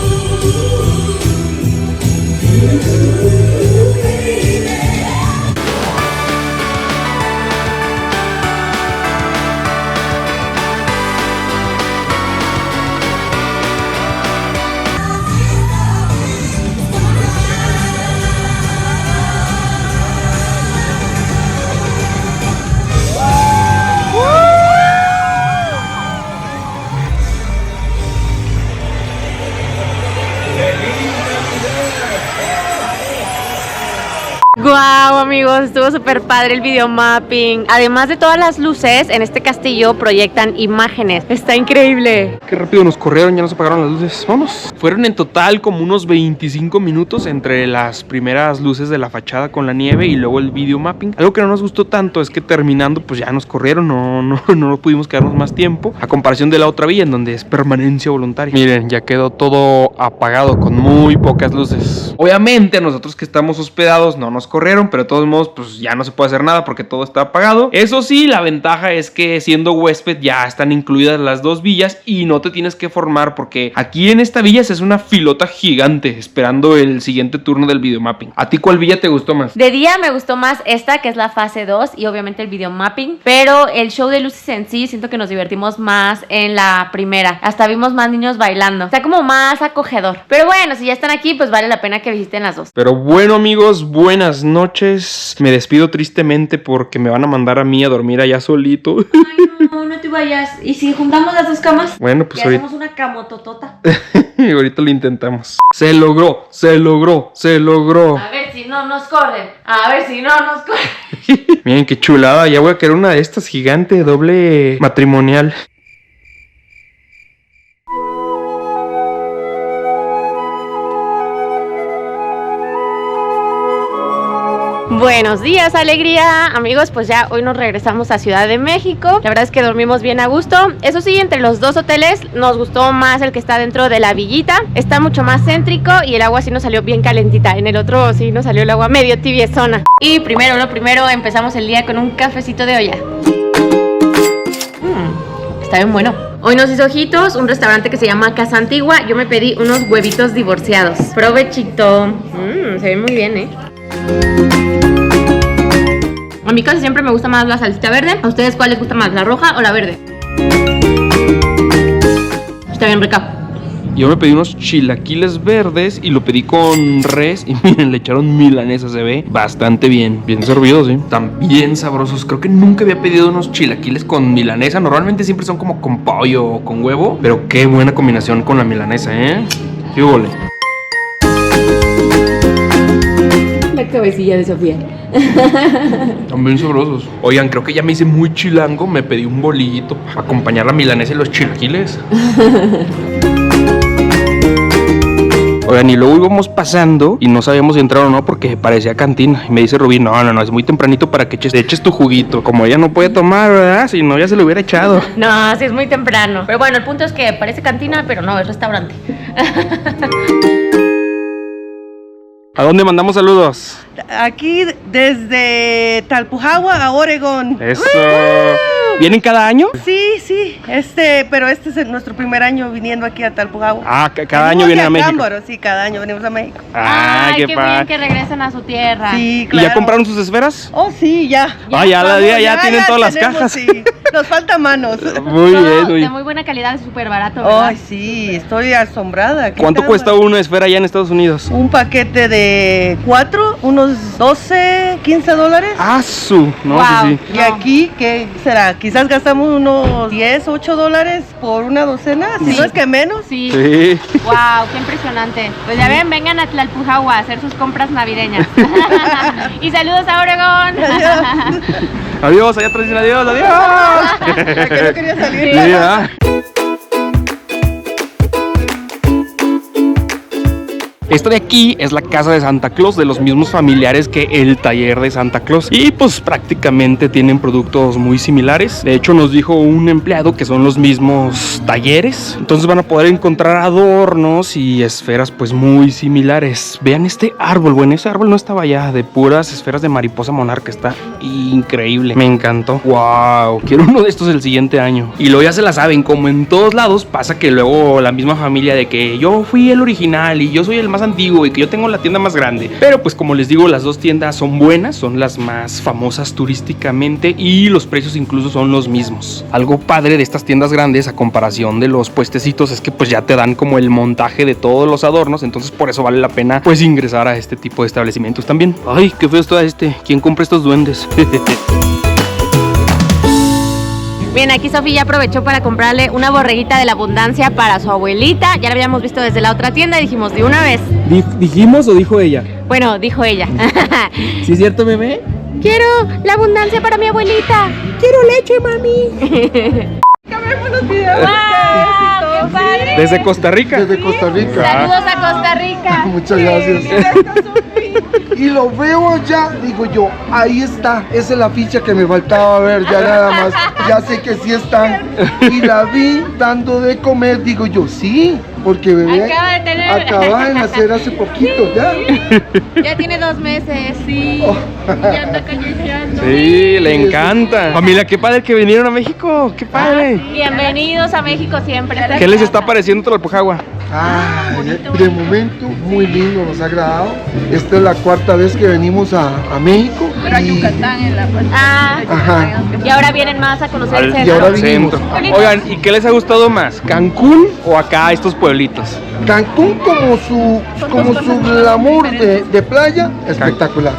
Guau, amigos, estuvo súper padre el videomapping. Además de todas las luces, en este castillo proyectan imágenes. Está increíble. Qué rápido nos corrieron, ya nos apagaron las luces. Vamos. Fueron en total como unos 25 minutos entre las primeras luces de la fachada con la nieve y luego el videomapping. Algo que no nos gustó tanto es que terminando pues ya nos corrieron, no pudimos quedarnos más tiempo. A comparación de la otra villa en donde es permanencia voluntaria. Miren, ya quedó todo apagado con muy pocas luces. Obviamente nosotros que estamos hospedados no nos corrieron, pero de todos modos pues ya no se puede hacer nada porque todo está apagado. Eso sí, la ventaja es que siendo huésped ya están incluidas las dos villas y no te tienes que formar porque aquí en esta villa se es una filota gigante esperando el siguiente turno del videomapping. ¿A ti cuál villa te gustó más? De día me gustó más esta, que es la fase 2 y obviamente el videomapping, pero el show de luces en sí siento que nos divertimos más en la primera. Hasta vimos más niños bailando. Está como más acogedor. Pero bueno, si ya están aquí, pues vale la pena que visiten las dos. Pero bueno, amigos, buenas noches. Me despido tristemente porque me van a mandar a mí a dormir allá solito. Ay, no te vayas. ¿Y si juntamos las dos camas? Bueno, pues y ahorita hacemos una camototota. ahorita lo intentamos. Se logró, se logró, se logró. A ver si no nos corren. A ver si no nos corren. Miren qué chulada. Ya voy a querer una de estas gigante, doble matrimonial. Buenos días, alegría. Amigos, pues ya hoy nos regresamos a Ciudad de México. La verdad es que dormimos bien a gusto. Eso sí, entre los dos hoteles nos gustó más el que está dentro de la villita. Está mucho más céntrico y el agua sí nos salió bien calentita. En el otro sí nos salió el agua medio tibiezona. Y lo primero empezamos el día con un cafecito de olla. Está bien bueno. Hoy nos hizo ojitos un restaurante que se llama Casa Antigua. Yo me pedí unos huevitos divorciados. Provechito. Se ve muy bien, ¿eh? A mí casi siempre me gusta más la salsita verde. ¿A ustedes cuál les gusta más, la roja o la verde? Está bien rica. Yo me pedí unos chilaquiles verdes y lo pedí con res. Y miren, le echaron milanesa, se ve bastante bien. Bien servidos, ¿sí? Están bien sabrosos. Creo que nunca había pedido unos chilaquiles con milanesa. Normalmente siempre son como con pollo o con huevo. Pero qué buena combinación con la milanesa, ¿eh? ¡Qué huele! La cabecilla de Sofía. Están bien sabrosos. Oigan, creo que ya me hice muy chilango. Me pedí un bolillito para acompañar la milanesa y los chilaquiles. Oigan, y luego íbamos pasando y no sabíamos si entrar o no porque parecía cantina. Y me dice Rubí, no, es muy tempranito para que eches tu juguito. Como ella no puede tomar, ¿verdad? Si no, ya se lo hubiera echado. No, sí es muy temprano. Pero bueno, el punto es que parece cantina, pero no, es restaurante. ¿A dónde mandamos saludos? Aquí desde Talpujagua a Oregón. Eso. ¿Vienen cada año? Sí, pero este es nuestro primer año viniendo aquí a Talpujagua. Ah, cada año vienen a México. Cámbaro, sí, cada año venimos a México. Ay, qué bien que regresen a su tierra. Sí, claro. ¿Y ya compraron sus esferas? Oh, sí, ya. Ya tienen todas las cajas. Sí. Nos falta manos. Muy bien, de muy buena calidad, súper barato, Ay, ¿verdad? sí, estoy asombrada. ¿Cuánto cuesta una esfera allá en Estados Unidos? Un paquete de 4, unos 12, 15 dólares. ¡Ah, su! No, Wow. sí. Y aquí, ¿qué será? Quizás gastamos unos 10, 8 dólares por una docena, si no es que menos. Sí. Sí. Wow, qué impresionante. Pues ya ven, vengan a Tlalpujagua a hacer sus compras navideñas. Y saludos a Oregón. Adiós, allá atrás dicen adiós, adiós. Que no quería salir. Sí, ¿verdad? Esta de aquí es la casa de Santa Claus, de los mismos familiares que el taller de Santa Claus. Y pues prácticamente tienen productos muy similares. De hecho nos dijo un empleado que son los mismos talleres. Entonces van a poder encontrar adornos y esferas pues muy similares. Vean este árbol, bueno, ese árbol no estaba allá, de puras esferas de mariposa monarca. Está increíble, me encantó. Wow, quiero uno de estos el siguiente año. Y luego ya se la saben, como en todos lados pasa que luego la misma familia de que yo fui el original y yo soy el más antiguo y que yo tengo la tienda más grande. Pero pues como les digo, las dos tiendas son buenas, son las más famosas turísticamente y los precios incluso son los mismos. Algo padre de estas tiendas grandes a comparación de los puestecitos es que pues ya te dan como el montaje de todos los adornos, entonces por eso vale la pena pues ingresar a este tipo de establecimientos también. Ay, qué feo está este. ¿Quién compra estos duendes? Bien, aquí Sofía ya aprovechó para comprarle una borreguita de la abundancia para su abuelita. Ya la habíamos visto desde la otra tienda y dijimos de una vez. ¿Dijimos o dijo ella? Bueno, dijo ella. ¿Sí es cierto, bebé? Quiero la abundancia para mi abuelita. Quiero leche, mami. Buenos días. ¡Wow! ¡Qué padre! Desde Costa Rica. Desde Costa Rica. Saludos a Costa Rica. Muchas gracias. Y lo veo allá, digo yo, ahí está, esa es la ficha que me faltaba ver, ya nada más, ya sé que sí están. Y la vi dando de comer, digo yo, sí, porque bebé acaba de nacer hace poquito ya. Ya tiene 2 meses, sí. Ya anda callejeando. Sí, le encanta. Familia, qué padre que vinieron a México, qué padre. Bienvenidos a México siempre. ¿Qué les está pareciendo Tlalpujahua? De momento, muy lindo, nos ha agradado. Esta es la 4ª vez que venimos a México. Pero a Yucatán en la parte. Ajá. Y ahora vienen más a conocer el Y centro. ahora vinimos. Oigan, ¿y qué les ha gustado más? ¿Cancún o acá estos pueblitos? Cancún como su glamour de playa, espectacular.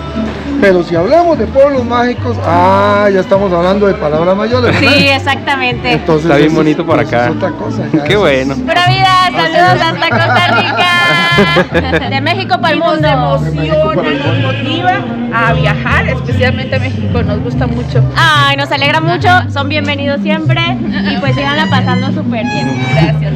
Pero si hablamos de pueblos mágicos, ya estamos hablando de palabras mayores, ¿verdad? Sí, exactamente. Entonces, Está bien eso bonito por acá. Es otra cosa. ya Qué eso bueno. Pura vida, saludos hasta Costa Rica. De México para el mundo. Nos emociona, nos motiva a viajar, especialmente a México, nos gusta mucho. Ay, nos alegra mucho, son bienvenidos siempre y pues síganla pasando súper bien. Gracias.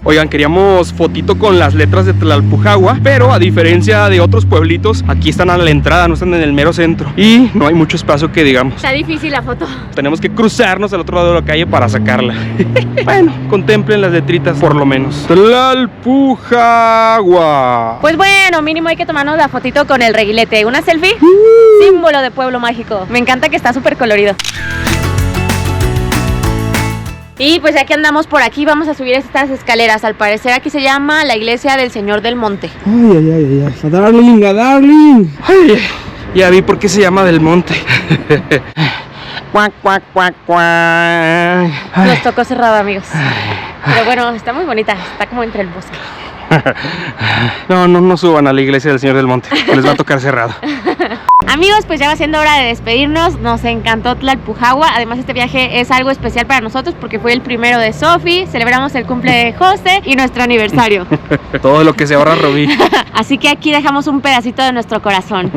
Oigan, queríamos fotito con las letras de Tlalpujahua, pero a diferencia de otros pueblitos, aquí están a la entrada, no están en el mero centro. Y no hay mucho espacio que digamos. Está difícil la foto. Tenemos que cruzarnos al otro lado de la calle para sacarla. Bueno, contemplen las letritas por lo menos. Tlalpujahua. Pues bueno, mínimo hay que tomarnos la fotito con el reguilete. Una selfie, símbolo de pueblo mágico. Me encanta que está súper colorido. Y pues ya que andamos por aquí, vamos a subir estas escaleras. Al parecer aquí se llama la iglesia del Señor del Monte. Ay. A darling. Ay, ya vi por qué se llama del monte. Cuac, cuac, cuac, cuac. Nos tocó cerrado, amigos. Pero bueno, está muy bonita, está como entre el bosque. No suban a la iglesia del Señor del Monte, les va a tocar cerrado. Amigos, pues ya va siendo hora de despedirnos. Nos encantó Tlalpujahua. Además, este viaje es algo especial para nosotros porque fue el primero de Sofi. Celebramos el cumple de José y nuestro aniversario. Todo lo que se ahorra Robí. Así que aquí dejamos un pedacito de nuestro corazón.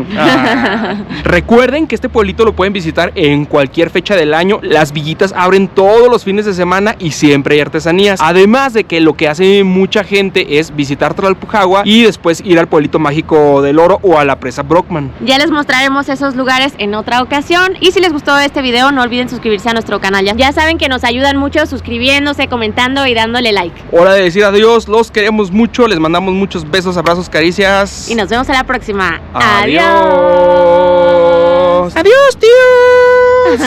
Recuerden que este pueblito lo pueden visitar en cualquier fecha del año. Las villitas abren todos los fines de semana y siempre hay artesanías. Además de que lo que hace mucha gente es visitar Tlalpujahua y después ir al pueblito mágico del Oro o a la presa Brockman. Ya les mostraremos esos lugares en otra ocasión. Y si les gustó este video, no olviden suscribirse a nuestro canal. Ya saben que nos ayudan mucho suscribiéndose, comentando y dándole like. Hora de decir adiós, los queremos mucho, les mandamos muchos besos, abrazos, caricias. Y nos vemos a la próxima. Adiós. Adiós, tíos.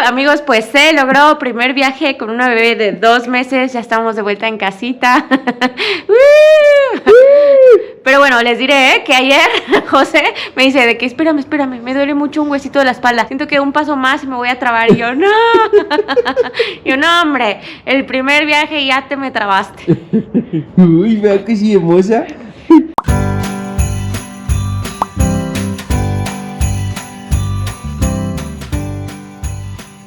Amigos, pues se logró primer viaje con una bebé de 2 meses. Ya estamos de vuelta en casita. Pero bueno, les diré que ayer José me dice de que espérame, me duele mucho un huesito de la espalda. Siento que un paso más y me voy a trabar. Y yo, no. Yo, no, hombre, el primer viaje ya te me trabaste. Uy, vea que sí, hermosa.